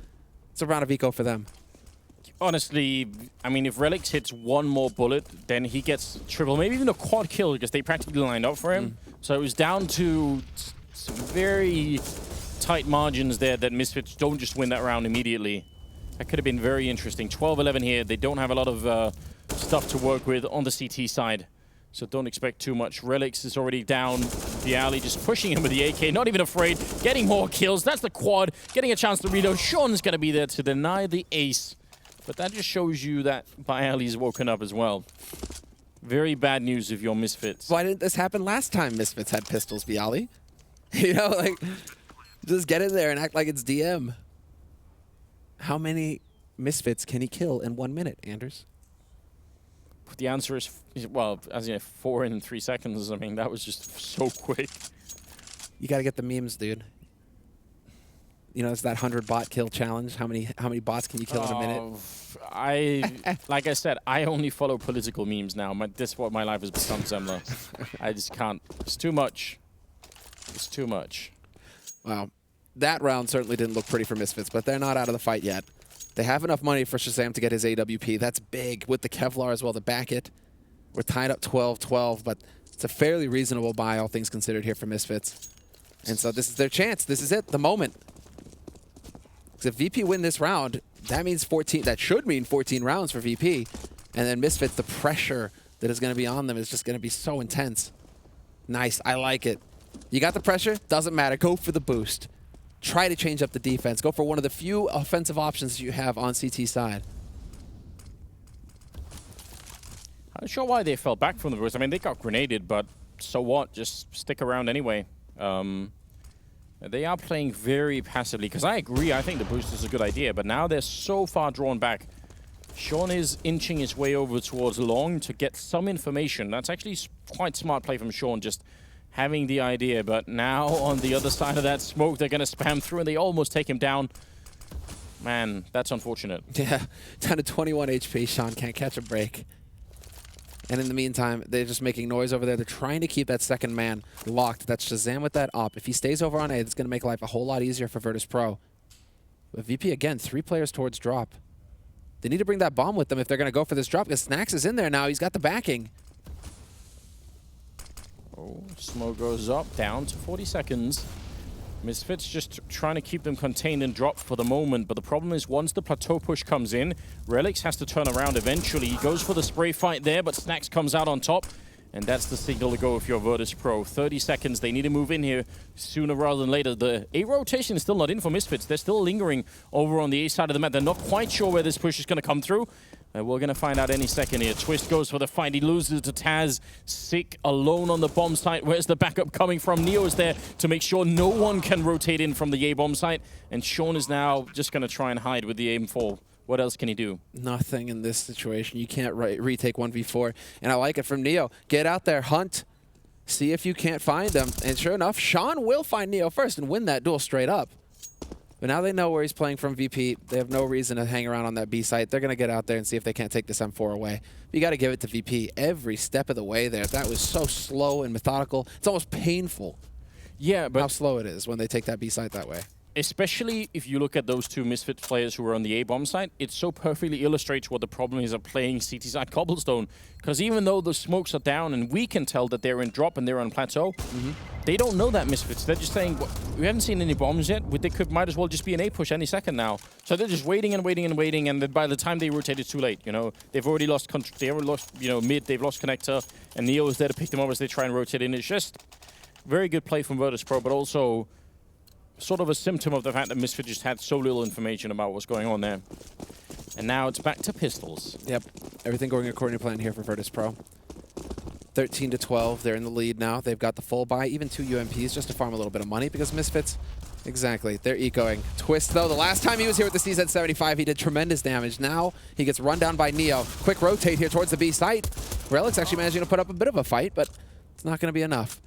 it's a round of eco for them. Honestly, I mean, if Relics hits 1 more bullet, then he gets triple, maybe even a quad kill because they practically lined up for him. So it was down to some very tight margins there that Misfits don't just win that round immediately. That could have been very interesting. 12-11 here. They don't have a lot of stuff to work with on the CT side, so don't expect too much. Relics is already down the alley, just pushing him with the AK, not even afraid, getting more kills. That's the quad, getting a chance to reload. Sean's going to be there to deny the ace, but that just shows you that Bialy's woken up as well. Very bad news if you're Misfits. Why didn't this happen last time Misfits had pistols, Bialy? You know, like, just get in there and act like it's DM. How many Misfits can he kill in 1 minute, Anders? The answer is, well, as you know, 4 in 3 seconds. I mean, that was just so quick. You got to get the memes, dude. You know, it's that 100 bot kill challenge. How many bots can you kill in a minute? Like I said, I only follow political memes now. This is what my life has become, Zemla. I just can't. It's too much. It's too much. Wow. That round certainly didn't look pretty for Misfits, but they're not out of the fight yet. They have enough money for Shazam to get his AWP. That's big with the Kevlar as well to back it. We're tied up 12-12, but it's a fairly reasonable buy, all things considered, here for Misfits. And so this is their chance. This is it, the moment. Because if VP win this round, that means 14. That should mean 14 rounds for VP. And then Misfits, the pressure that is going to be on them is just going to be so intense. Nice. I like it. You got the pressure? Doesn't matter. Go for the boost. Try to change up the defense. Go for one of the few offensive options you have on CT side. I'm not sure why they fell back from the boost. I mean, they got grenaded, but so what? Just stick around anyway. They are playing very passively, because I agree, I think the boost is a good idea, but now they're so far drawn back. Sean is inching his way over towards long to get some information. That's actually quite smart play from Sean, just having the idea, but now on the other side of that smoke, they're going to spam through, and they almost take him down. Man, that's unfortunate. Yeah, down to 21 HP. Sean can't catch a break. And in the meantime, they're just making noise over there. They're trying to keep that second man locked. That's Shazam with that op. If he stays over on A, it's going to make life a whole lot easier for Virtus Pro. But VP, again, 3 players towards drop. They need to bring that bomb with them if they're going to go for this drop, because Snacks is in there now. He's got the backing. Oh, smoke goes up, down to 40 seconds. Misfits just trying to keep them contained and drop for the moment, but the problem is once the plateau push comes in, Relics has to turn around eventually. He goes for the spray fight there, but Snacks comes out on top. And that's the signal to go if you're Virtus Pro. 30 seconds, they need to move in here sooner rather than later. The A rotation is still not in for Misfits. They're still lingering over on the A side of the map. They're not quite sure where this push is going to come through. And we're going to find out any second here. Twist goes for the fight. He loses to Taz. Sick alone on the bomb site. Where's the backup coming from? Neo is there to make sure no one can rotate in from the A bomb site. And Sean is now just going to try and hide with the aim 4. What else can he do? Nothing in this situation. You can't retake 1v4. And I like it from Neo. Get out there, hunt. See if you can't find them. And sure enough, Sean will find Neo first and win that duel straight up. But now they know where he's playing from VP. They have no reason to hang around on that B site. They're going to get out there and see if they can't take this M4 away. But you got to give it to VP every step of the way there. That was so slow and methodical. It's almost painful. Yeah, but how slow it is when they take that B site that way. Especially if you look at those two Misfits players who are on the A-bomb side, it so perfectly illustrates what the problem is of playing CT side Cobblestone. Because even though the smokes are down and we can tell that they're in drop and they're on plateau, they don't know that Misfits. They're just saying, we haven't seen any bombs yet. They might as well just be an A push any second now. So they're just waiting and waiting and waiting, and then by the time they rotate, it's too late. You know, they've already lost mid, they've lost connector, and Neo is there to pick them up as they try and rotate in. It's just very good play from Virtus Pro, but also sort of a symptom of the fact that Misfits just had so little information about what's going on there. And now it's back to pistols. Yep, everything going according to plan here for Virtus Pro. 13 to 12, they're in the lead now. They've got the full buy, even 2 UMPs just to farm a little bit of money because Misfits, exactly, they're ecoing. Twist though, the last time he was here with the CZ75, he did tremendous damage. Now he gets run down by Neo. Quick rotate here towards the B site. Relic's actually managing to put up a bit of a fight, but it's not going to be enough.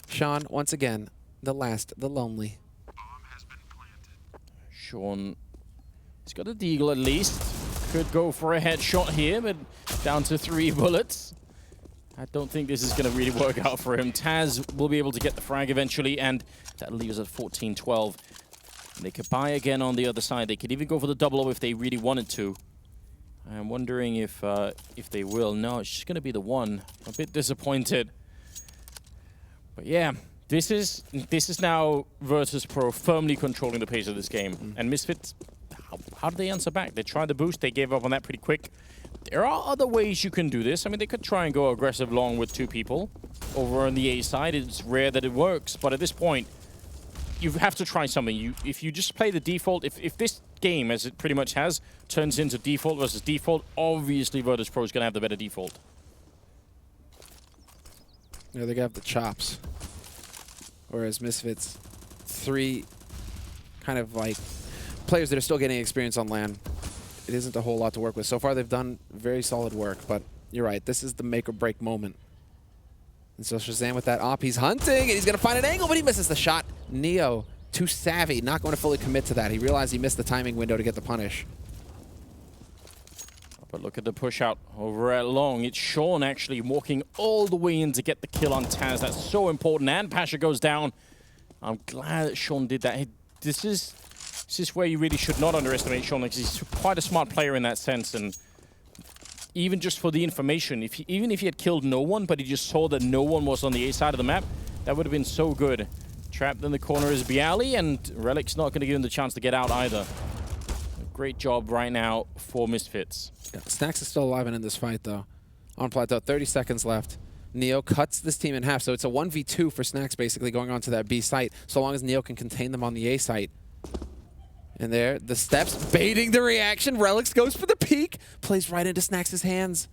Sean, once again, the last, the lonely. Sean, he's got a deagle at least. Could go for a headshot here, but down to 3 bullets. I don't think this is going to really work out for him. Taz will be able to get the frag eventually, and that leaves us at 14-12. They could buy again on the other side. They could even go for the double-O if they really wanted to. I'm wondering if they will. No, it's just going to be the one. A bit disappointed. But yeah. This is now Virtus Pro firmly controlling the pace of this game. And Misfits, how did they answer back? They tried the boost, they gave up on that pretty quick. There are other ways you can do this. I mean, they could try and go aggressive long with 2 people over on the A side. It's rare that it works, but at this point, you have to try something. If you just play the default, if this game, as it pretty much has, turns into default versus default, obviously Virtus Pro is going to have the better default. Yeah, they got the chops. Whereas Misfits, 3 kind of like players that are still getting experience on LAN. It isn't a whole lot to work with. So far, they've done very solid work, but you're right. This is the make or break moment. And so Shazam with that op, he's hunting, and he's going to find an angle, but he misses the shot. Neo, too savvy, not going to fully commit to that. He realized he missed the timing window to get the punish. But look at the push out over at long. It's Sean actually walking all the way in to get the kill on Taz. That's so important. And Pasha goes down. I'm glad that Sean did that. This is where you really should not underestimate Sean, because he's quite a smart player in that sense. And even just for the information, even if he had killed no one, but he just saw that no one was on the A side of the map, that would have been so good. Trapped in the corner is Bialy, and Relic's not going to give him the chance to get out either. Great job right now for Misfits. Yeah, Snacks is still alive and in this fight, though. On plateau, 30 seconds left. Neo cuts this team in half, so it's a 1v2 for Snacks, basically, going on to that B site, so long as Neo can contain them on the A site. And there, the steps, baiting the reaction. Relics goes for the peek, plays right into Snacks' hands.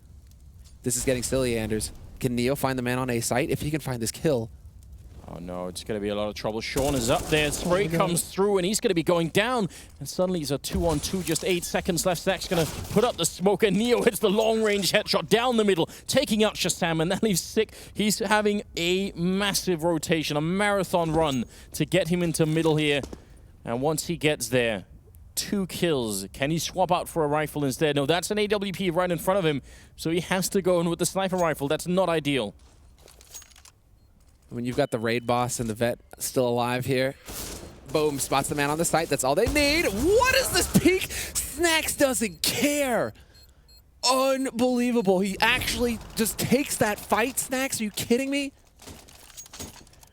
This is getting silly, Anders. Can Neo find the man on A site? If he can find this kill. Oh no, it's going to be a lot of trouble. Sean is up there. Spray comes through, and he's going to be going down. And suddenly he's a 2-on-2, just 8 seconds left. Zach's going to put up the smoke, and Neo hits the long-range headshot down the middle, taking out Shazam, and that leaves Sick. He's having a massive rotation, a marathon run to get him into middle here. And once he gets there, 2 kills. Can he swap out for a rifle instead? No, that's an AWP right in front of him, so he has to go in with the sniper rifle. That's not ideal. When you've got the raid boss and the vet still alive here, boom, spots the man on the site. That's all they need. What is this peek? Snacks doesn't care. Unbelievable. He actually just takes that fight, Snacks. Are you kidding me?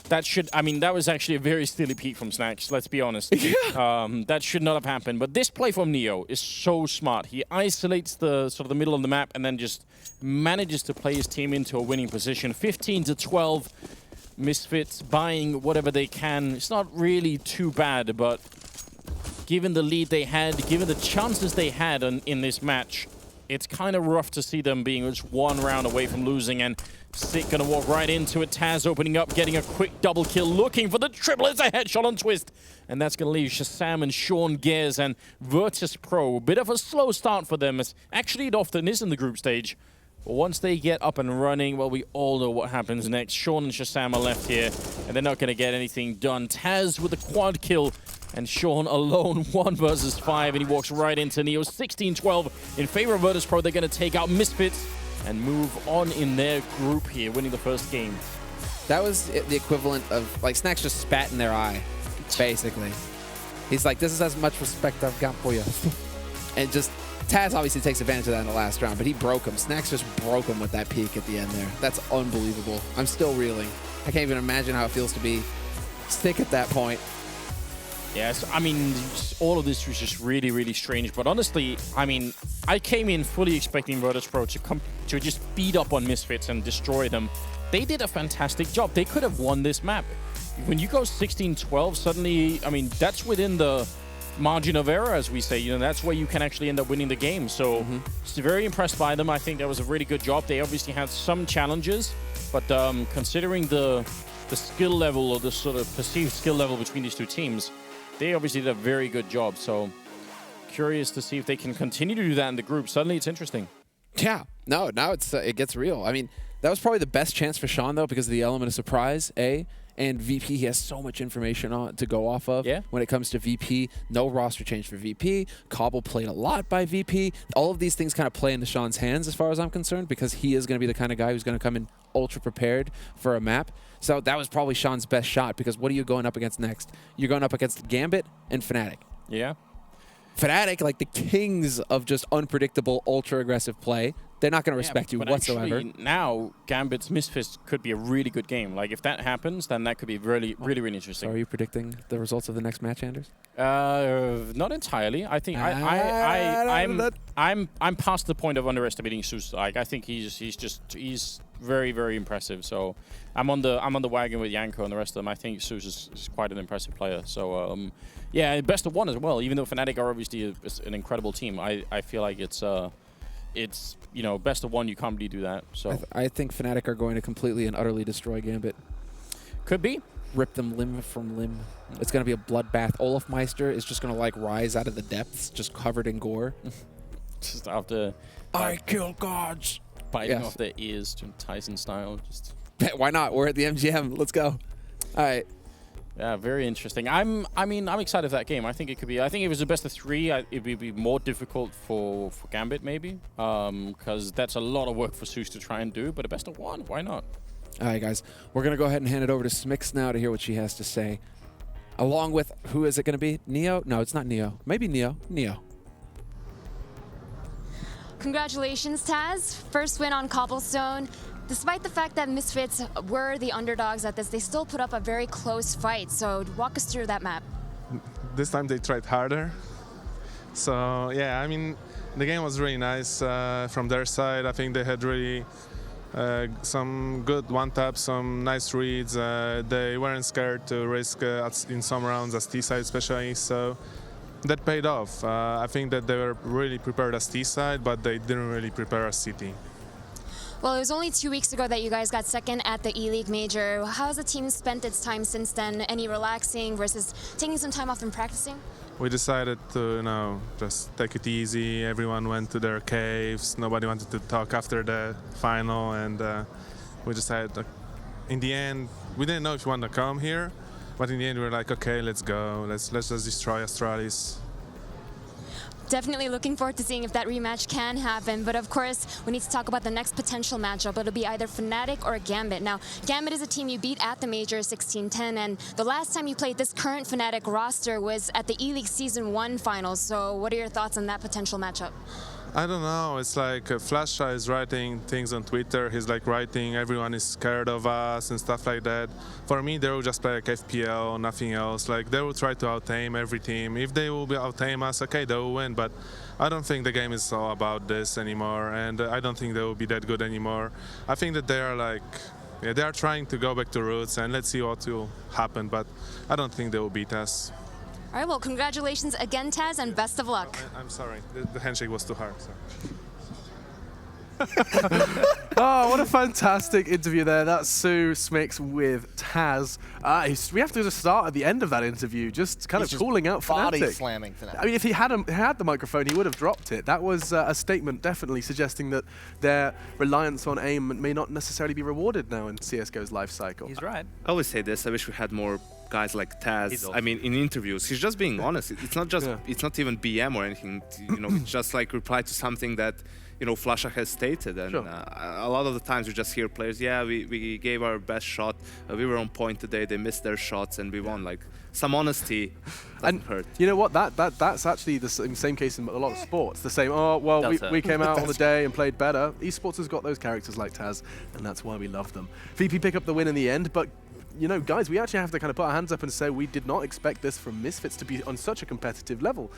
That should, I mean, that was actually a very silly peek from Snacks, let's be honest. That should not have happened. But this play from Neo is so smart. He isolates the sort of the middle of the map and then just manages to play his team into a winning position. 15-12, Misfits buying whatever they can. It's not really too bad, but given the lead they had, given the chances they had in this match, it's kind of rough to see them being just one round away from losing. And Sick gonna walk right into it. Taz opening up, getting a quick double kill, looking for the triple. It's a headshot on Twist. And that's gonna leave Shazam and Sean Gears and Virtus Pro. A bit of a slow start for them, as actually it often is in the group stage. But once they get up and running, well, we all know what happens next. Sean and Shazam are left here, and they're not gonna get anything done. Taz with a quad kill, and Sean alone, 1 versus 5, and he walks right into Neo. 16-12 in favor of Virtus Pro. They're gonna take out Misfits and move on in their group here, winning the first game. That was the equivalent of, like, Snacks just spat in their eye, basically. He's like, this is as much respect I've got for you. And just, Taz obviously takes advantage of that in the last round, but he broke him. Snacks just broke him with that peek at the end there. That's unbelievable. I'm still reeling. I can't even imagine how it feels to be Sick at that point. Yes, I mean, all of this was just really, really strange. But honestly, I mean, I came in fully expecting Virtus Pro to just beat up on Misfits and destroy them. They did a fantastic job. They could have won this map. When you go 16-12, suddenly, I mean, that's within the margin of error, as we say. You know, that's where you can actually end up winning the game. So, very impressed by them. I think that was a really good job. They obviously had some challenges, but considering the skill level, or the sort of perceived skill level between these two teams, they obviously did a very good job. So curious to see if they can continue to do that in the group. Suddenly it's interesting. Yeah, no, now it gets real. I mean, that was probably the best chance for Sean, though, because of the element of surprise, and VP, he has so much information to go off of when it comes to VP. No roster change for VP. Cobble played a lot by VP. All of these things kind of play into Sean's hands as far as I'm concerned, because he is going to be the kind of guy who's going to come in ultra prepared for a map. So that was probably Sean's best shot, because what are you going up against next? You're going up against Gambit and Fnatic. Yeah. Fnatic, like the kings of just unpredictable, ultra-aggressive play. They're not going to respect you whatsoever. Actually, now, Gambit's Misfits could be a really good game. Like, if that happens, then that could be really, really, really interesting. So are you predicting the results of the next match, Anders? Not entirely. I think I'm past the point of underestimating Zeus. Like, I think he's very, very impressive. So I'm on the wagon with Yanko and the rest of them. I think Zeus is quite an impressive player. So yeah, best of one as well. Even though Fnatic are obviously an incredible team, I feel like it's you know, best of one. You can't really do that. So I think Fnatic are going to completely and utterly destroy Gambit. Could be. Rip them limb from limb. It's going to be a bloodbath. Olaf Meister is just going to like rise out of the depths, just covered in gore. Just after I kill gods. Biting off their ears to Tyson style. Just why not? We're at the MGM. Let's go. All right. Yeah, very interesting. I'm excited for that game. I think it could be. I think if it was a best of 3, it would be more difficult for Gambit maybe, because that's a lot of work for Zeus to try and do. But a best of 1, why not? All right, guys. We're gonna go ahead and hand it over to Smix now to hear what she has to say, along with who is it gonna be? Neo? No, it's not Neo. Maybe Neo. Neo. Congratulations, Taz. First win on Cobblestone. Despite the fact that Misfits were the underdogs at this, they still put up a very close fight. So walk us through that map. This time they tried harder. So yeah, I mean, the game was really nice from their side. I think they had really some good one-taps, some nice reads. They weren't scared to risk in some rounds as T-side especially. So that paid off. I think that they were really prepared as T-side, but they didn't really prepare as CT. Well, it was only 2 weeks ago that you guys got second at the E-League Major. How has the team spent its time since then? Any relaxing versus taking some time off and practicing? We decided to, you know, just take it easy. Everyone went to their caves. Nobody wanted to talk after the final, and we decided, in the end, we didn't know if we wanted to come here, but in the end we were like, okay, let's go. Let's just destroy Astralis. Definitely looking forward to seeing if that rematch can happen. But of course, we need to talk about the next potential matchup. It'll be either Fnatic or Gambit. Now, Gambit is a team you beat at the Major 16-10, and the last time you played this current Fnatic roster was at the E-League Season 1 finals. So what are your thoughts on that potential matchup? I don't know. It's like Flasha is writing things on Twitter. He's like writing, everyone is scared of us and stuff like that. For me, they will just play like FPL, nothing else. Like they will try to out-aim every team. If they will be out-aim us, okay, they will win. But I don't think the game is all about this anymore, and I don't think they will be that good anymore. I think that they are like, yeah, they are trying to go back to roots, and let's see what will happen. But I don't think they will beat us. All right, well, congratulations again, Taz, and best of luck. I'm sorry, the handshake was too hard. So. Oh, what a fantastic interview there. That's Sue Smix with Taz. We have to just start at the end of that interview, just kind of calling out Fnatic. Body slamming Fnatic. I mean, if he had the microphone, he would have dropped it. That was a statement definitely suggesting that their reliance on aim may not necessarily be rewarded now in CSGO's life cycle. He's right. I always say this, I wish we had more guys like Taz. I mean, in interviews, he's just being honest. It's not just, it's not even BM or anything, you know, it's just like reply to something that, you know, Flasha has stated. And a lot of the times you just hear players, yeah, we gave our best shot, we were on point today, they missed their shots and we won. Like, some honesty doesn't hurt. You know what, that's actually the same case in a lot of sports. The same, oh, well, we came out on the day and played better. Esports has got those characters like Taz, and that's why we love them. VP pick up the win in the end, but you know, guys, we actually have to kind of put our hands up and say we did not expect this from Misfits to be on such a competitive level.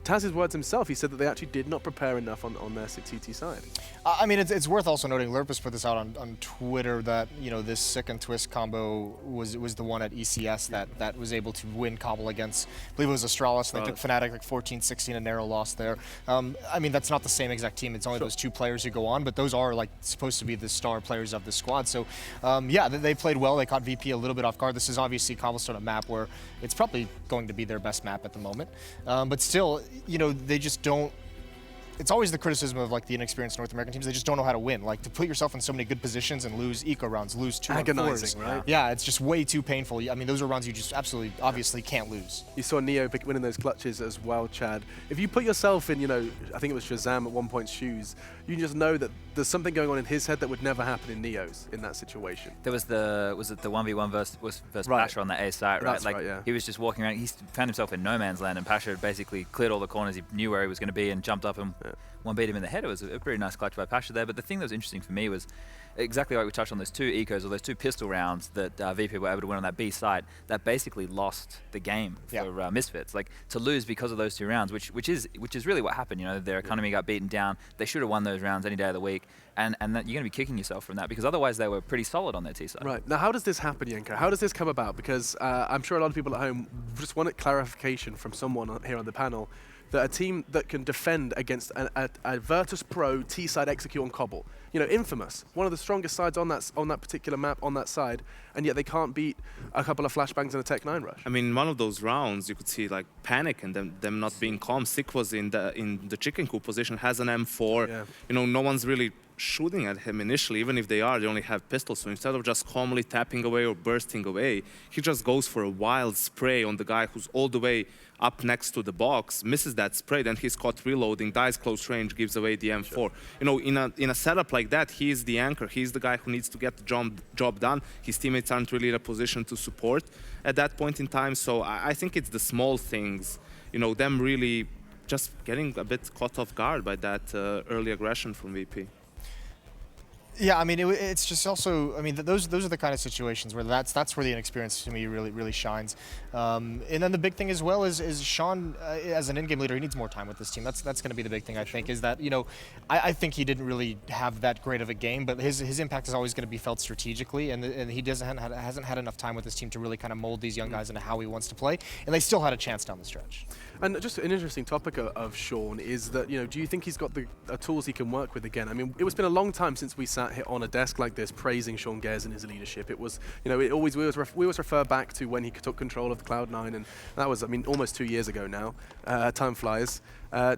Taz's words himself, he said that they actually did not prepare enough on their 6TT side. I mean, it's worth also noting, Lurpus put this out on Twitter that, you know, this Sick and Twist combo was the one at ECS that was able to win Cobble against, I believe it was Astralis, and they took Fnatic like 14-16, a narrow loss there. I mean, that's not the same exact team, it's only those two players who go on, but those are like supposed to be the star players of the squad. So, yeah, they played well, they caught VP a little bit off guard. This is obviously Cobblestone, a map where it's probably going to be their best map at the moment. But still, you know, they just don't. It's always the criticism of like the inexperienced North American teams. They just don't know how to win. Like to put yourself in so many good positions and lose eco rounds, lose 2 agonizing, right? Yeah, it's just way too painful. I mean, those are rounds you just absolutely, obviously can't lose. You saw Neo winning those clutches as well, Chad. If you put yourself in, you know, I think it was Shazam at one point's shoes, you just know that there's something going on in his head that would never happen in Neo's in that situation. There was was it the 1v1 versus Pasha on the A site, right? That's like right, yeah. He was just walking around. He found himself in no man's land, and Pasha basically cleared all the corners. He knew where he was going to be and jumped up and one beat him in the head. It was a pretty nice clutch by Pasha there. But the thing that was interesting for me was exactly like we touched on those 2 ecos or those 2 pistol rounds that VP were able to win on that B site. That basically lost the game for Misfits. Like to lose because of those 2 rounds, which is really what happened. You know, their economy got beaten down. They should have won those rounds any day of the week. And that you're going to be kicking yourself from that because otherwise they were pretty solid on their T side. Right. Now, how does this happen, Yenko? How does this come about? Because I'm sure a lot of people at home just want clarification from someone here on the panel that a team that can defend against a Virtus Pro T-side execute on Cobble, you know, infamous, one of the strongest sides on that particular map on that side, and yet they can't beat a couple of flashbangs and a Tech 9 rush. I mean, one of those rounds you could see like panic and them not being calm. Sick was in the chicken coop position, has an M4. Yeah. You know, no one's really shooting at him initially. Even if they only have pistols. So instead of just calmly tapping away or bursting away, he just goes for a wild spray on the guy who's all the way up next to the box, misses that spray, then he's caught reloading, dies close range, gives away the M4. Sure. You know, in a setup like that, he's the anchor. He's the guy who needs to get the job done. His teammates aren't really in a position to support at that point in time. So I think it's the small things, you know, them really just getting a bit caught off guard by that early aggression from VP. Yeah, I mean, it's just also, I mean, those are the kind of situations where that's where the inexperience to me really shines. And then the big thing as well is Sean, as an in-game leader, he needs more time with this team. That's going to be the big thing, I think, is that, you know, I think he didn't really have that great of a game, but his impact is always going to be felt strategically, and he hasn't had enough time with this team to really kind of mold these young guys into how he wants to play, and they still had a chance down the stretch. And just an interesting topic of Sean is that, you know, do you think he's got the tools he can work with again? I mean, it's been a long time since we sat here on a desk like this praising Sean Gares and his leadership. It was, you know, we always refer back to when he took control of the Cloud9, and that was, I mean, almost 2 years ago now. Time flies.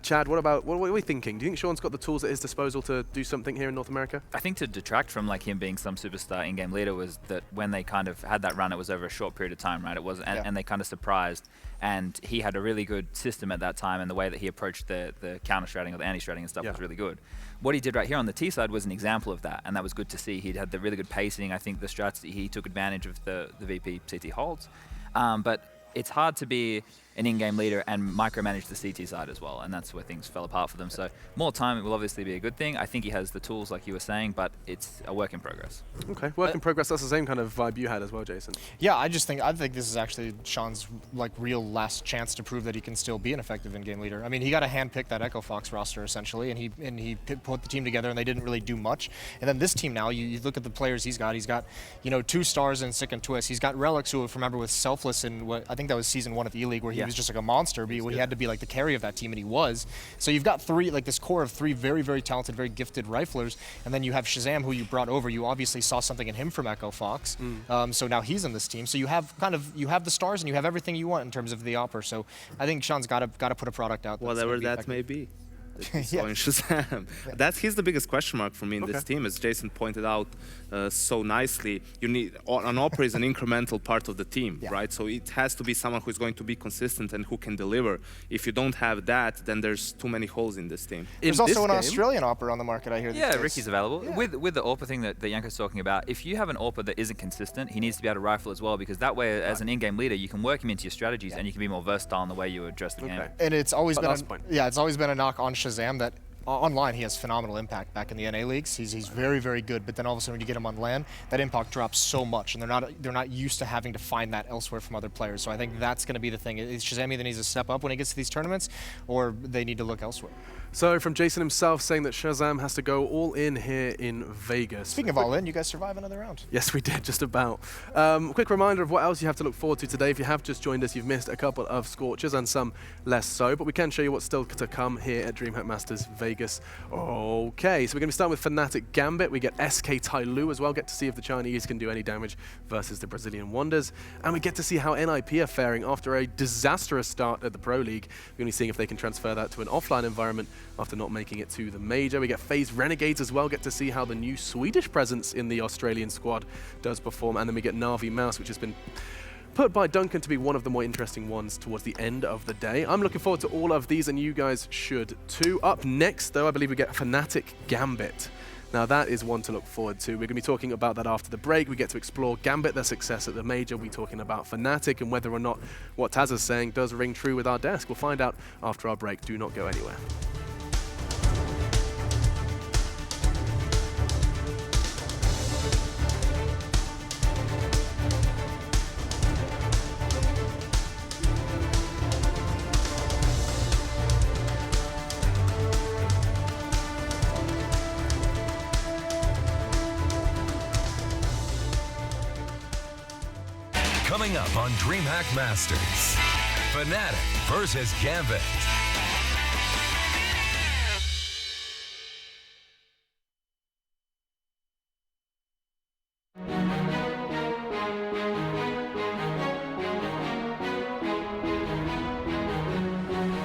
Chad, what are we thinking? Do you think Sean's got the tools at his disposal to do something here in North America? I think to detract from like him being some superstar in-game leader was that when they kind of had that run, it was over a short period of time, right? It was, and they kind of surprised, and he had a really good system at that time, and the way that he approached the counter-stratting or the anti-stratting and stuff was really good. What he did right here on the T side was an example of that, and that was good to see. He had the really good pacing. I think the strats, he took advantage of the VP CT holds, but it's hard to be an in-game leader and micromanage the CT side as well, and that's where things fell apart for them. So more time will obviously be a good thing. I think he has the tools, like you were saying, but it's a work in progress. Okay, work in progress. That's the same kind of vibe you had as well, Jason. Yeah, I think this is actually Sean's like real last chance to prove that he can still be an effective in-game leader. I mean, he got to handpick that Echo Fox roster essentially, and he put the team together, and they didn't really do much. And then this team now, you look at the players he's got. He's got, you know, 2 stars in Sick and Twist. He's got Relics, who, if you remember, was selfless in what I think that was season 1 of E-League, where he was just like a monster. But he had to be like the carry of that team, and he was. So you've got 3, like this core of 3 very, very talented, very gifted riflers, and then you have Shazam, who you brought over. You obviously saw something in him from Echo Fox. So now he's in this team. So you have the stars, and you have everything you want in terms of the Opera. So I think Sean's got to put a product out. Whatever that may be. Shazam. He's the biggest question mark for me in this team, as Jason pointed out so nicely. You need an Opera is an incremental part of the team, right? So it has to be someone who's going to be consistent and who can deliver. If you don't have that, then there's too many holes in this team. There's also an Australian Opera on the market, I hear. Yeah, Ricky's available. With the AWPer thing that Yanko's talking about, if you have an AWPer that isn't consistent, he needs to be able to rifle as well, because that way, as an in-game leader, you can work him into your strategies and you can be more versatile in the way you address the game. And it's always been a knock on Shazam that online he has phenomenal impact back in the NA leagues. He's very, very good, but then all of a sudden when you get him on LAN, that impact drops so much, and they're not used to having to find that elsewhere from other players. So I think that's going to be the thing. Is Shazam either needs to step up when he gets to these tournaments, or they need to look elsewhere? So from Jason himself saying that Shazam has to go all in here in Vegas. Speaking of all in, you guys survive another round. Yes, we did, just about. Quick reminder of what else you have to look forward to today. If you have just joined us, you've missed a couple of scorches and some less so, but we can show you what's still to come here at DreamHack Masters Vegas. Okay, so we're going to start with Fnatic Gambit. We get SK Tai Lu as well, get to see if the Chinese can do any damage versus the Brazilian Wonders. And we get to see how NIP are faring after a disastrous start at the Pro League. We're going to be seeing if they can transfer that to an offline environment after not making it to the major. We get FaZe Renegades as well, get to see how the new Swedish presence in the Australian squad does perform. And then we get Na'Vi Mouse, which has been put by Duncan to be one of the more interesting ones towards the end of the day. I'm looking forward to all of these, and you guys should too. Up next, though, I believe we get Fnatic Gambit. Now, that is one to look forward to. We're going to be talking about that after the break. We get to explore Gambit, their success at the major. We're talking about Fnatic and whether or not what Taz is saying does ring true with our desk. We'll find out after our break. Do not go anywhere. Coming up on DreamHack Masters, Fnatic versus Gambit.